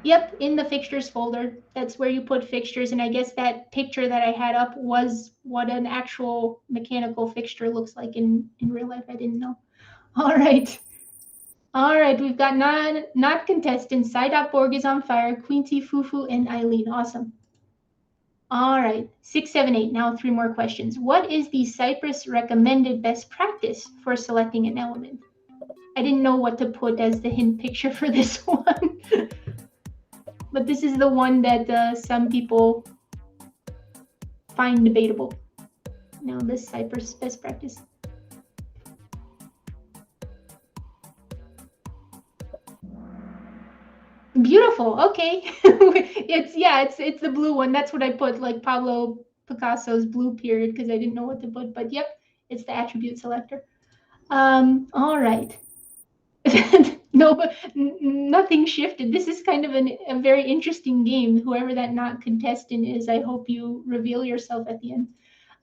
Yep, in the fixtures folder. That's where you put fixtures. And I guess that picture that I had up was what an actual mechanical fixture looks like in real life. I didn't know. All right. All right, we've got not contestants. Sci.Borg is on fire. Quincy, Fufu, and Eileen. Awesome. All right, 6, 7, 8. Now 3 more questions. What is the Cypress recommended best practice for selecting an element? I didn't know what to put as the hint picture for this one. But this is the one that some people find debatable. Now this Cypress best practice. Beautiful. Okay. it's the blue one. That's what I put, like Pablo Picasso's blue period, because I didn't know what to put. But yep, it's the attribute selector. All right. No, but nothing shifted. This is kind of a very interesting game. Whoever that not contestant is, I hope you reveal yourself at the end.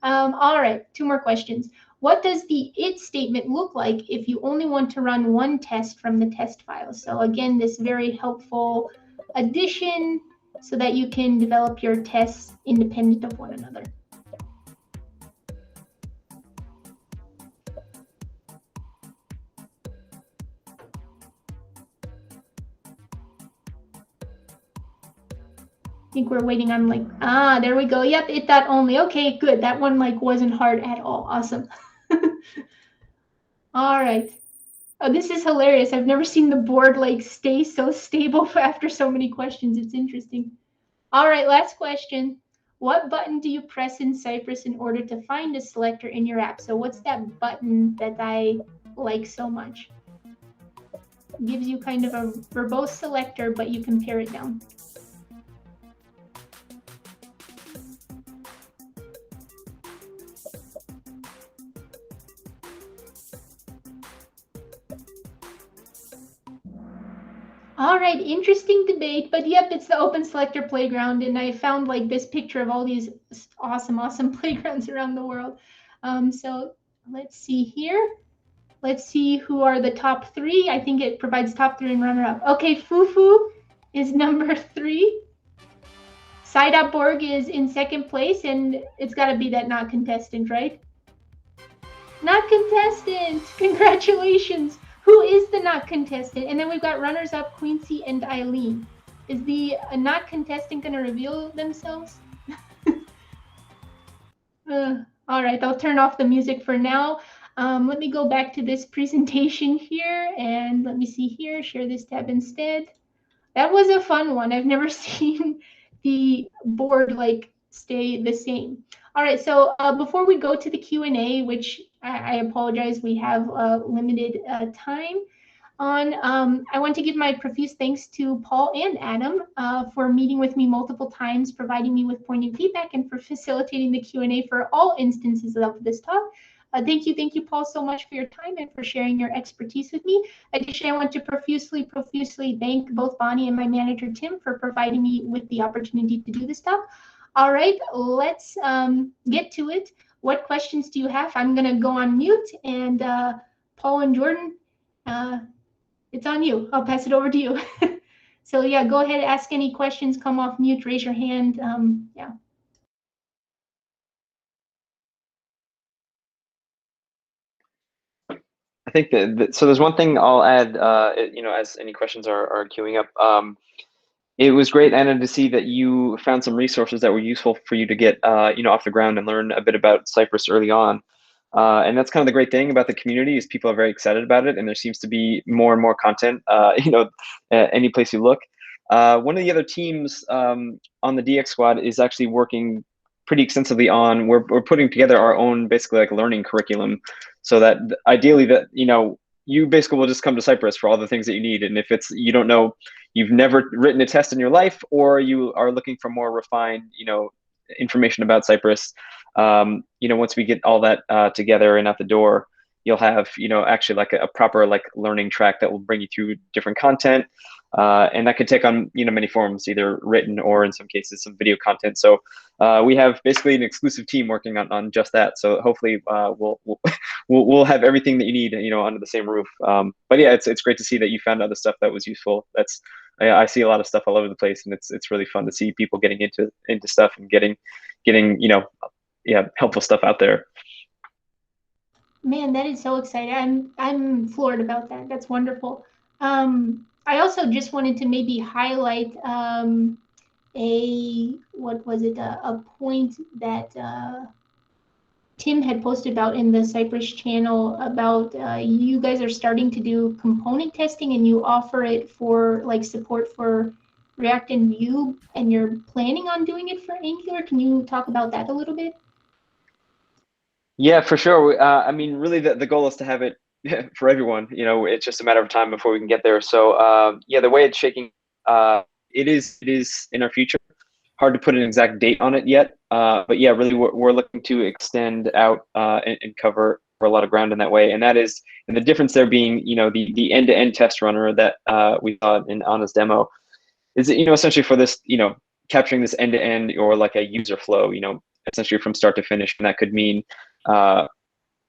All right, 2 more questions. What does the it statement look like if you only want to run one test from the test file? So again, this very helpful addition so that you can develop your tests independent of one another. I think we're waiting on like, there we go. Yep, it that only. Okay, good. That one like wasn't hard at all. Awesome. All right. Oh, this is hilarious. I've never seen the board like stay so stable after so many questions. It's interesting. All right, last question. What button do you press in Cypress in order to find a selector in your app? So what's that button that I like so much? Gives you kind of a verbose selector, but you can pare it down. All right, interesting debate, but yep, it's the Open Selector Playground, and I found like this picture of all these awesome playgrounds around the world. So let's see here. Let's see who are the top three. I think it provides top three and runner-up. Okay, Fufu is number 3. Side.org is in second place, and it's got to be that not contestant, right? Not contestant! Congratulations! Who is the not contestant? And then we've got runners-up Quincy and Eileen. Is the not contestant going to reveal themselves? All right, I'll turn off the music for now. Let me go back to this presentation here, and let me see here, share this tab instead. That was a fun one. I've never seen the board like stay the same. All right, so before we go to the Q&A, which I apologize, we have limited time on, I want to give my profuse thanks to Paul and Adam for meeting with me multiple times, providing me with poignant feedback, and for facilitating the Q&A for all instances of this talk. Thank you, Paul, so much for your time and for sharing your expertise with me. Additionally, I want to profusely thank both Bonnie and my manager, Tim, for providing me with the opportunity to do this talk. All right, let's get to it. What questions do you have? I'm going to go on mute, and Paul and Jordan, it's on you. I'll pass it over to you. So yeah, go ahead, ask any questions, come off mute, raise your hand. Yeah. I think that so there's one thing I'll add, as any questions are queuing up. It was great, Anna, to see that you found some resources that were useful for you to get, off the ground and learn a bit about Cypress early on. And that's kind of the great thing about the community is people are very excited about it, and there seems to be more and more content, any place you look. One of the other teams on the DX squad is actually working pretty extensively on, we're putting together our own basically like learning curriculum so that ideally that, you basically will just come to Cypress for all the things that you need. And if it's, you don't know, you've never written a test in your life, or you are looking for more refined, information about Cypress, once we get all that together and out the door, you'll have, actually like a proper like learning track that will bring you through different content. And that could take on, many forms, either written or in some cases some video content. So we have basically an exclusive team working on just that. So hopefully we'll have everything that you need, under the same roof. But yeah, it's great to see that you found other stuff that was useful. I see a lot of stuff all over the place, and it's really fun to see people getting into stuff and getting helpful stuff out there. Man, that is so exciting. I'm floored about that. That's wonderful. I also just wanted to maybe highlight a point that Tim had posted about in the Cypress channel about you guys are starting to do component testing, and you offer it for like support for React and Vue, and you're planning on doing it for Angular. Can you talk about that a little bit? Yeah, for sure. Really the goal is to have it for everyone. It's just a matter of time before we can get there. So the way it's shaking, it is in our future. Hard to put an exact date on it yet, but yeah, really we're looking to extend out and cover a lot of ground in that way. And the difference there being, the end-to-end test runner that we saw in Anna's demo is, essentially for this, capturing this end-to-end or like a user flow, essentially from start to finish. And that could mean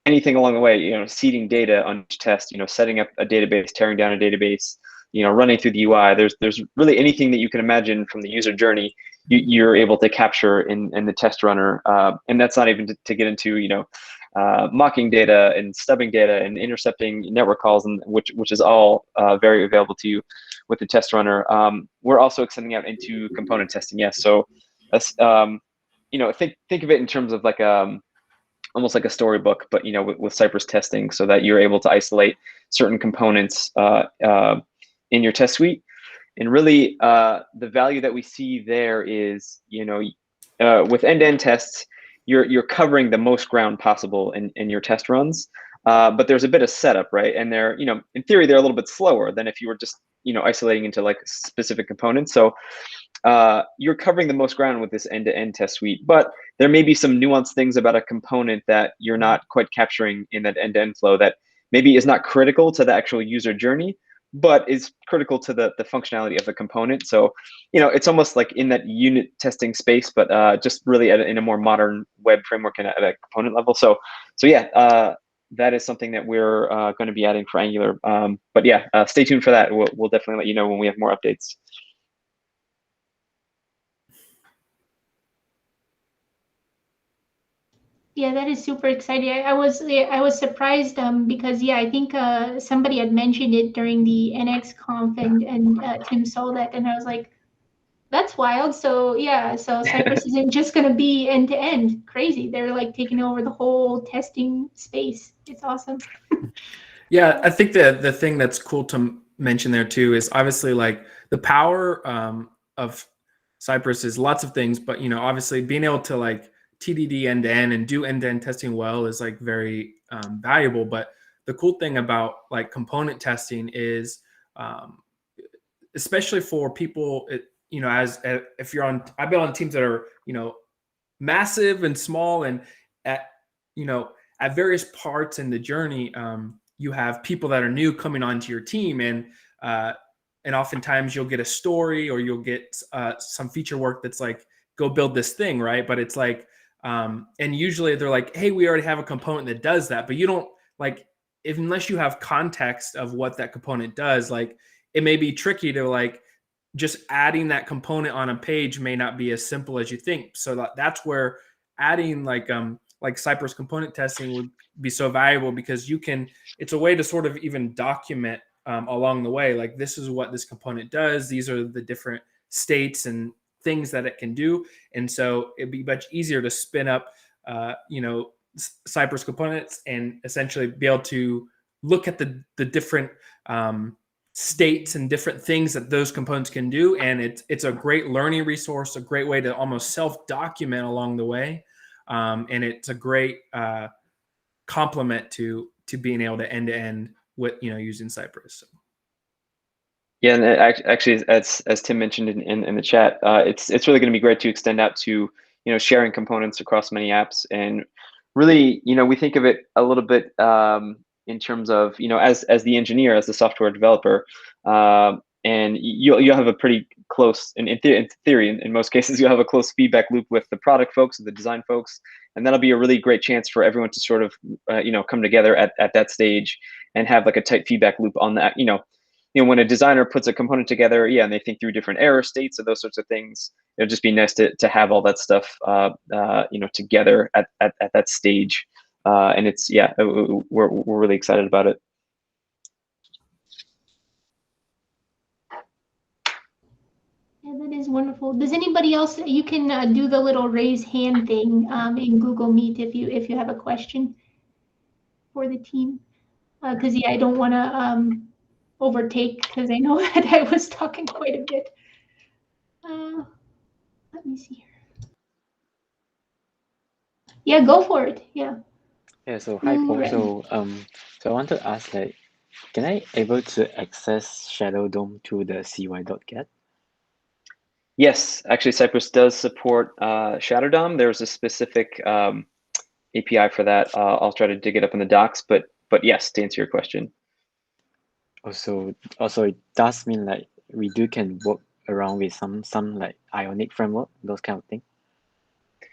anything along the way, seeding data on each test, setting up a database, tearing down a database, running through the UI. There's really anything that you can imagine from the user journey, you're able to capture in the test runner. And that's not even to get into, mocking data and stubbing data and intercepting network calls, and which is all very available to you with the test runner. We're also extending out into component testing. Yes. So, think of it in terms of like, almost like a storybook, but with Cypress testing, so that you're able to isolate certain components in your test suite. And really, the value that we see there is, with end-to-end tests, you're covering the most ground possible in your test runs. But there's a bit of setup, right? And they're, in theory, they're a little bit slower than if you were just, isolating into like specific components. So you're covering the most ground with this end-to-end test suite, but there may be some nuanced things about a component that you're not quite capturing in that end-to-end flow that maybe is not critical to the actual user journey, but is critical to the functionality of the component. So, it's almost like in that unit testing space, but just really in a more modern web framework and at a component level. So yeah, that is something that we're going to be adding for Angular. But yeah, stay tuned for that. We'll definitely let you know when we have more updates. Yeah, that is super exciting. I was surprised because I think somebody had mentioned it during the NX Conf and Tim saw that and I was like, that's wild. So yeah, so Cypress isn't just gonna be end to end. Crazy. They're like taking over the whole testing space. It's awesome. Yeah, I think the thing that's cool to mention there too is obviously like the power of Cypress is lots of things, but obviously being able to like TDD end to end and do end to end testing well is like very valuable. But the cool thing about like component testing is, especially for people, if you're on, I've been on teams that are massive and small, and at various parts in the journey, you have people that are new coming onto your team, and oftentimes you'll get a story or you'll get some feature work that's like, go build this thing, right? But it's like, and usually they're like, hey, we already have a component that does that, but you don't like, unless you have context of what that component does, like it may be tricky to like, just adding that component on a page may not be as simple as you think. So that's where adding like Cypress component testing would be so valuable, because it's a way to sort of even document along the way, like this is what this component does. These are the different states and things that it can do. And so it'd be much easier to spin up, Cypress components and essentially be able to look at the different states and different things that those components can do. And it's a great learning resource, a great way to almost self-document along the way. And it's a great complement to being able to end-to-end with, using Cypress. So. Yeah, and actually, as Tim mentioned in the chat, it's really going to be great to extend out to sharing components across many apps, and really we think of it a little bit in terms of as the engineer, as the software developer, and you'll have a pretty close, in theory, in most cases, you'll have a close feedback loop with the product folks and the design folks, and that'll be a really great chance for everyone to sort of come together at that stage and have like a tight feedback loop on that. When a designer puts a component together, and they think through different error states and those sorts of things, it'll just be nice to have all that stuff, together at that stage. And it's, we're really excited about it. Yeah, that is wonderful. Does anybody else, you can do the little raise hand thing in Google Meet if you have a question for the team. Because I don't want to overtake, because I know that I was talking quite a bit. Let me see here. Yeah, go for it. Yeah. Yeah. So hi, Paul. So I want to ask, like, can I able to access Shadow DOM to the cy.get? Yes, actually, Cypress does support Shadow DOM. There's a specific API for that. I'll try to dig it up in the docs, but yes, to answer your question. Also, it does mean like we can work around with some like Ionic framework, those kind of things.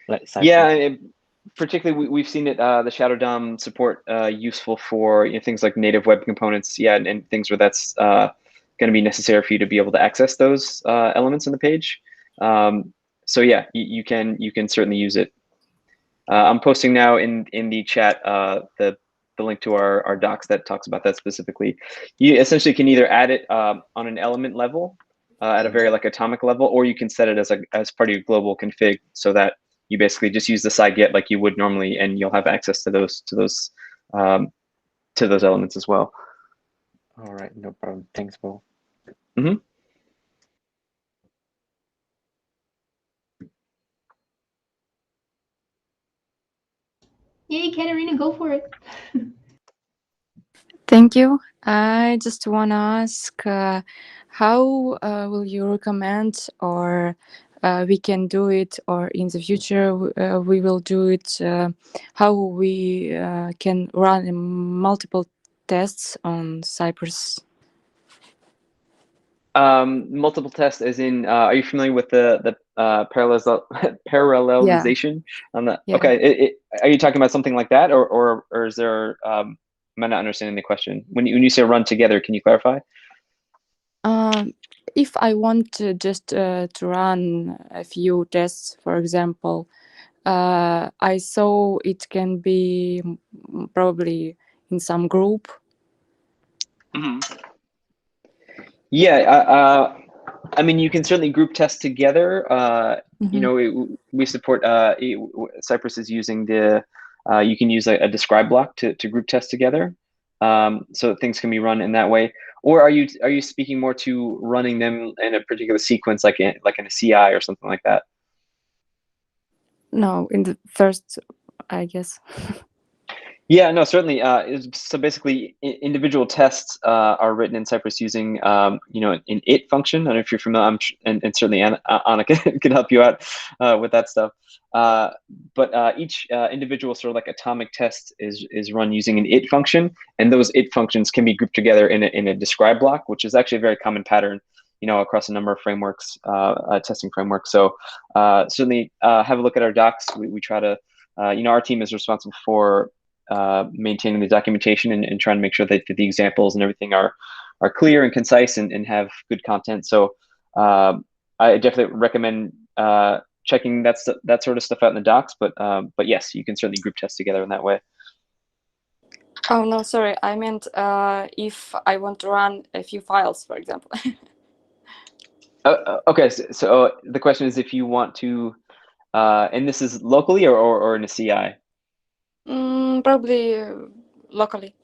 Like Cypress. Yeah, particularly we've seen it, the Shadow DOM support useful for things like native web components. Yeah, and things where that's going to be necessary for you to be able to access those elements in the page. So yeah, you can certainly use it. I'm posting now in the chat the link to our docs that talks about that specifically. You essentially can either add it on an element level at a very like atomic level, or you can set it as part of your global config, so that you basically just use the scigit like you would normally, and you'll have access to those elements as well. All right, no problem. Thanks, Paul. Yay, Katarina, go for it. Thank you. I just want to ask, how will you recommend, or we can do it, or in the future we will do it, how we can run multiple tests on Cypress? Multiple tests, as in, are you familiar with the parallelization on that? Yeah. Okay, are you talking about something like that, or is there? Am I not understanding the question? When you say run together, can you clarify? If I want to just to run a few tests, for example, I saw it can be probably in some group. Yeah, I mean, you can certainly group test together. You know, we support Cypress is using the. You can use a describe block to group test together, so things can be run in that way. Or are you speaking more to running them in a particular sequence, like in a CI or something like that? No, in the first, I guess. Yeah, no, certainly. So basically, individual tests are written in Cypress using, you know, an it function. I don't know if you're familiar, and certainly Anna can help you out with that stuff. But each individual sort of like atomic test is run using an it function, and those it functions can be grouped together in a describe block, which is actually a very common pattern, you know, across a number of frameworks, testing frameworks. So certainly have a look at our docs. We try to, you know, our team is responsible for maintaining the documentation and trying to make sure that the examples and everything are clear and concise and have good content. So I definitely recommend checking that sort of stuff out in the docs. But yes, you can certainly group test together in that way. Oh no, sorry. I meant if I want to run a few files, for example. Okay, so the question is if you want to, and this is locally or in a CI. Probably locally.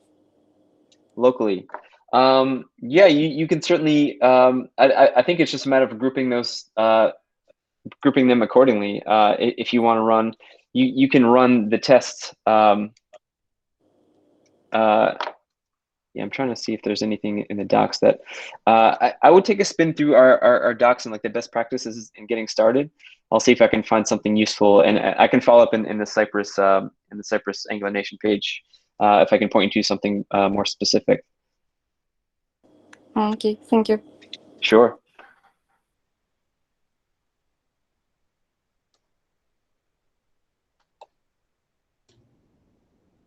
Locally, yeah, you can certainly. I think it's just a matter of grouping those, grouping them accordingly. If you want to run, you can run the tests. Yeah, I'm trying to see if there's anything in the docs that I would take a spin through our docs and like the best practices in getting started. I'll see if I can find something useful, and I can follow up in the Cypress Angular Nation page if I can point you to something more specific. Okay, thank you. Sure.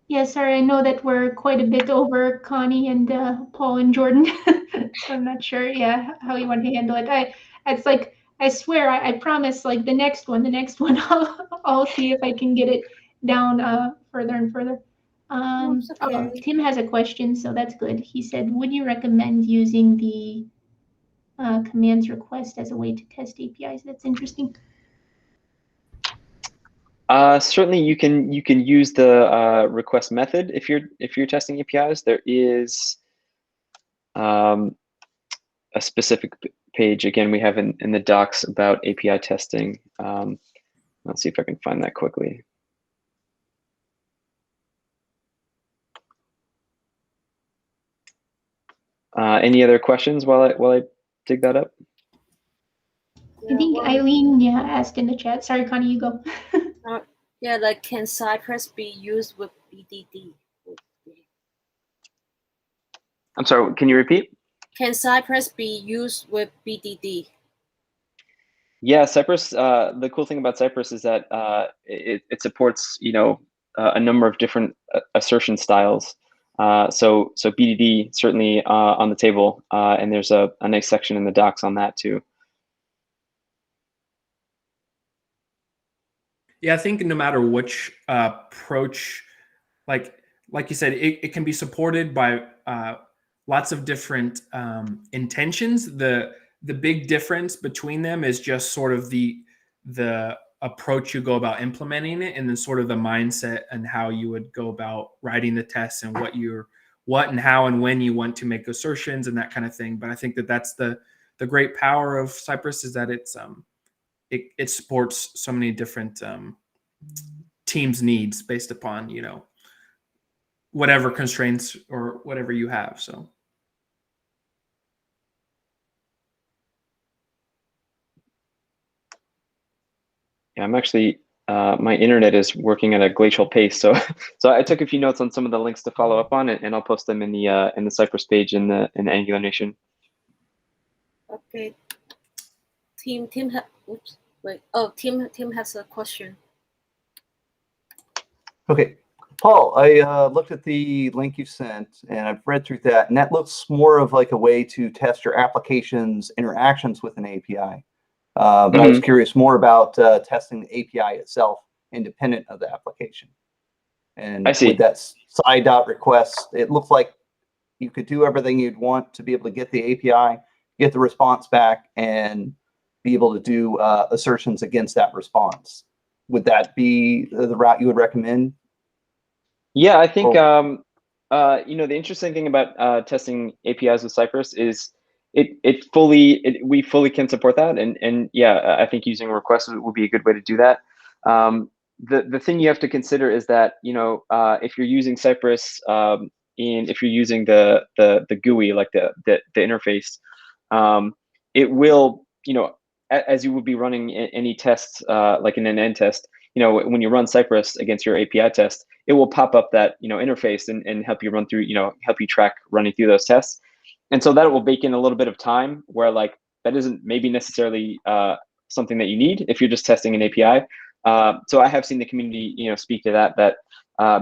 Yeah, sorry, I know that we're quite a bit over, Connie and Paul and Jordan. So I'm not sure, yeah, how you want to handle it. It's like, I swear, I promise, like the next one, I'll see if I can get it down further and further. It's okay. Tim has a question, so that's good. He said, would you recommend using the commands request as a way to test APIs? That's interesting. Certainly, you can use the request method if you're testing APIs. There is a specific page, again, we have in the docs about API testing. Let's see if I can find that quickly. Any other questions while I dig that up? I think Eileen, yeah, asked in the chat. Sorry, Connie, you go. Yeah, like can Cypress be used with BDD? I'm sorry, can you repeat? Can Cypress be used with BDD? Yeah, Cypress. The cool thing about Cypress is that it supports, you know, a number of different assertion styles. So BDD certainly on the table, and there's a nice section in the docs on that too. Yeah, I think no matter which approach, like you said, it can be supported by lots of different intentions. The big difference between them is just sort of the approach you go about implementing it, and then sort of the mindset and how you would go about writing the tests and what and how and when you want to make assertions and that kind of thing. But I think that that's the great power of Cypress, is that it supports so many different teams' needs based upon, you know, whatever constraints or whatever you have. So. Yeah, I'm actually, my internet is working at a glacial pace. So, so I took a few notes on some of the links to follow up on it, and I'll post them in the Cypress page in the Angular Nation. Okay. Tim has a question. Okay, Paul, I looked at the link you sent and I've read through that, and that looks more of like a way to test your application's interactions with an API. But I was curious more about testing the API itself independent of the application. And I see. with that side.request, it looks like you could do everything you'd want to be able to get the API, get the response back, and be able to do assertions against that response. Would that be the route you would recommend? Yeah, I think you know, the interesting thing about testing APIs with Cypress is we fully can support that, and yeah, I think using requests would be a good way to do that. The thing you have to consider is that, you know, if you're using Cypress, if you're using the GUI, like the interface, it will, you know, as you would be running any tests, like an end-to-end test, you know, when you run Cypress against your API test, it will pop up that, you know, interface and help you run through, you know, help you track running through those tests. And so that will bake in a little bit of time where, like, that isn't maybe necessarily something that you need if you're just testing an API. So I have seen the community, you know, speak to that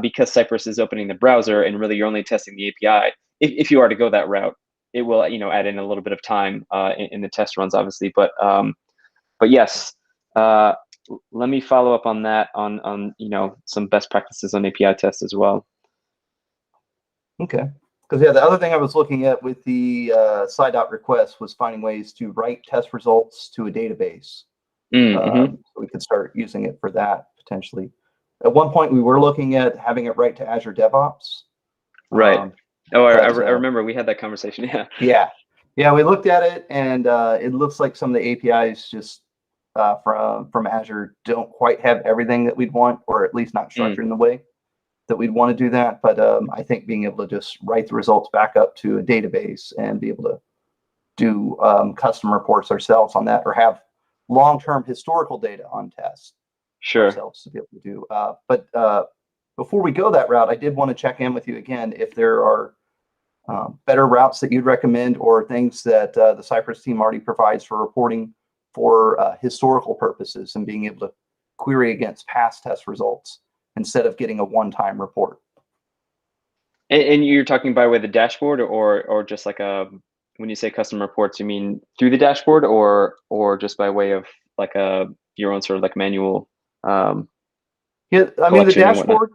because Cypress is opening the browser and really you're only testing the API. If you are to go that route, it will, you know, add in a little bit of time in the test runs, obviously. But yes, let me follow up on that on you know, some best practices on API tests as well. Okay. Because yeah, the other thing I was looking at with the side.request was finding ways to write test results to a database. So we could start using it for that potentially. At one point, we were looking at having it write to Azure DevOps. Right. I remember we had that conversation. Yeah. Yeah. We looked at it, and it looks like some of the APIs just from Azure don't quite have everything that we'd want, or at least not structured in the way that we'd want to do that. But I think being able to just write the results back up to a database and be able to do custom reports ourselves on that, or have long-term historical data on tests ourselves to be able to do. But before we go that route, I did want to check in with you again if there are better routes that you'd recommend, or things that the Cypress team already provides for reporting for historical purposes and being able to query against past test results instead of getting a one-time report. And you're talking by way of the dashboard, or just like when you say custom reports, you mean through the dashboard, or just by way of like your own sort of like manual? Yeah, I mean, the dashboard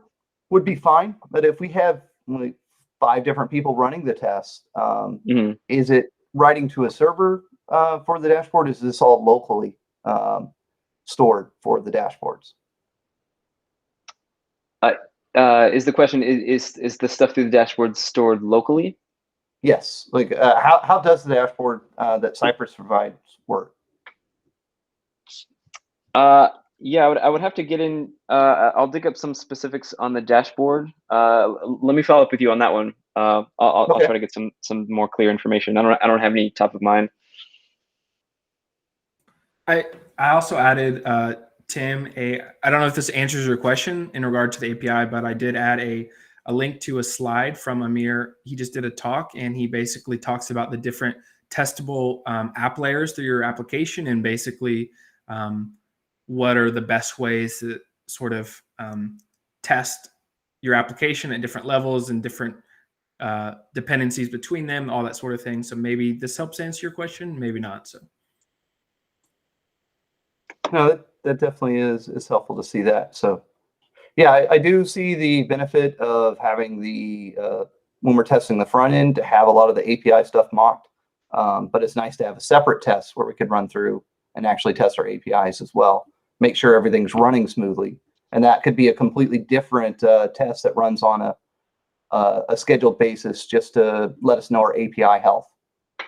would be fine, but if we have like 5 different people running the test, is it writing to a server for the dashboard? Is this all locally stored for the dashboards? Is the question, is the stuff through the dashboard stored locally? Yes. Like how does the dashboard that Cypress provides work? Yeah, I would have to get in. I'll dig up some specifics on the dashboard. Let me follow up with you on that one. I'll try to get some more clear information. I don't have any top of mind. I also added Tim I don't know if this answers your question in regard to the API, but I did add a link to a slide from Amir. He just did a talk, and he basically talks about the different testable app layers through your application, and basically what are the best ways to sort of test your application at different levels and different dependencies between them, all that sort of thing. So maybe this helps answer your question, maybe not. So. No, that definitely is helpful to see that. So yeah, I do see the benefit of having the when we're testing the front end to have a lot of the API stuff mocked, but it's nice to have a separate test where we could run through and actually test our APIs as well. make sure everything's running smoothly. And that could be a completely different test that runs on a scheduled basis, just to let us know our API health.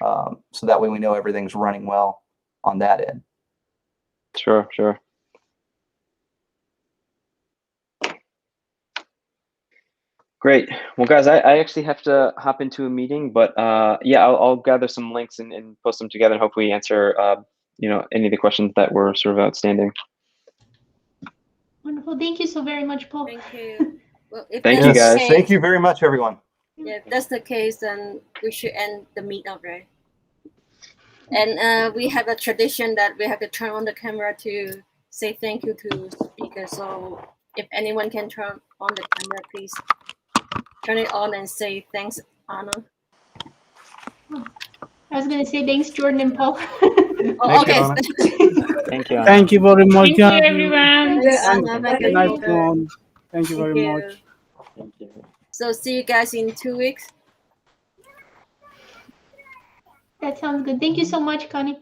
So that way we know everything's running well on that end. Sure, sure. Great. Well, guys, I actually have to hop into a meeting, but yeah, I'll gather some links and post them together and hopefully answer any of the questions that were sort of outstanding. Wonderful. Thank you so very much, Paul. Thank you. Well, if Thank that's you, the guys. case- Thank you very much, everyone. Yeah, if that's the case, then we should end the meetup, right? And we have a tradition that we have to turn on the camera to say thank you to speakers. So if anyone can turn on the camera, please turn it on and say thanks, Anna. I was going to say thanks, Jordan and Paul. Oh, Thank you, okay. Anna. Thank you. Thank you very much. Thank you, everyone. Thank you, Anna. And Thank have a you, nice Peter. one. Thank you Thank very you. much. Thank you. So see you guys in 2 weeks. That sounds good. Thank you so much, Connie.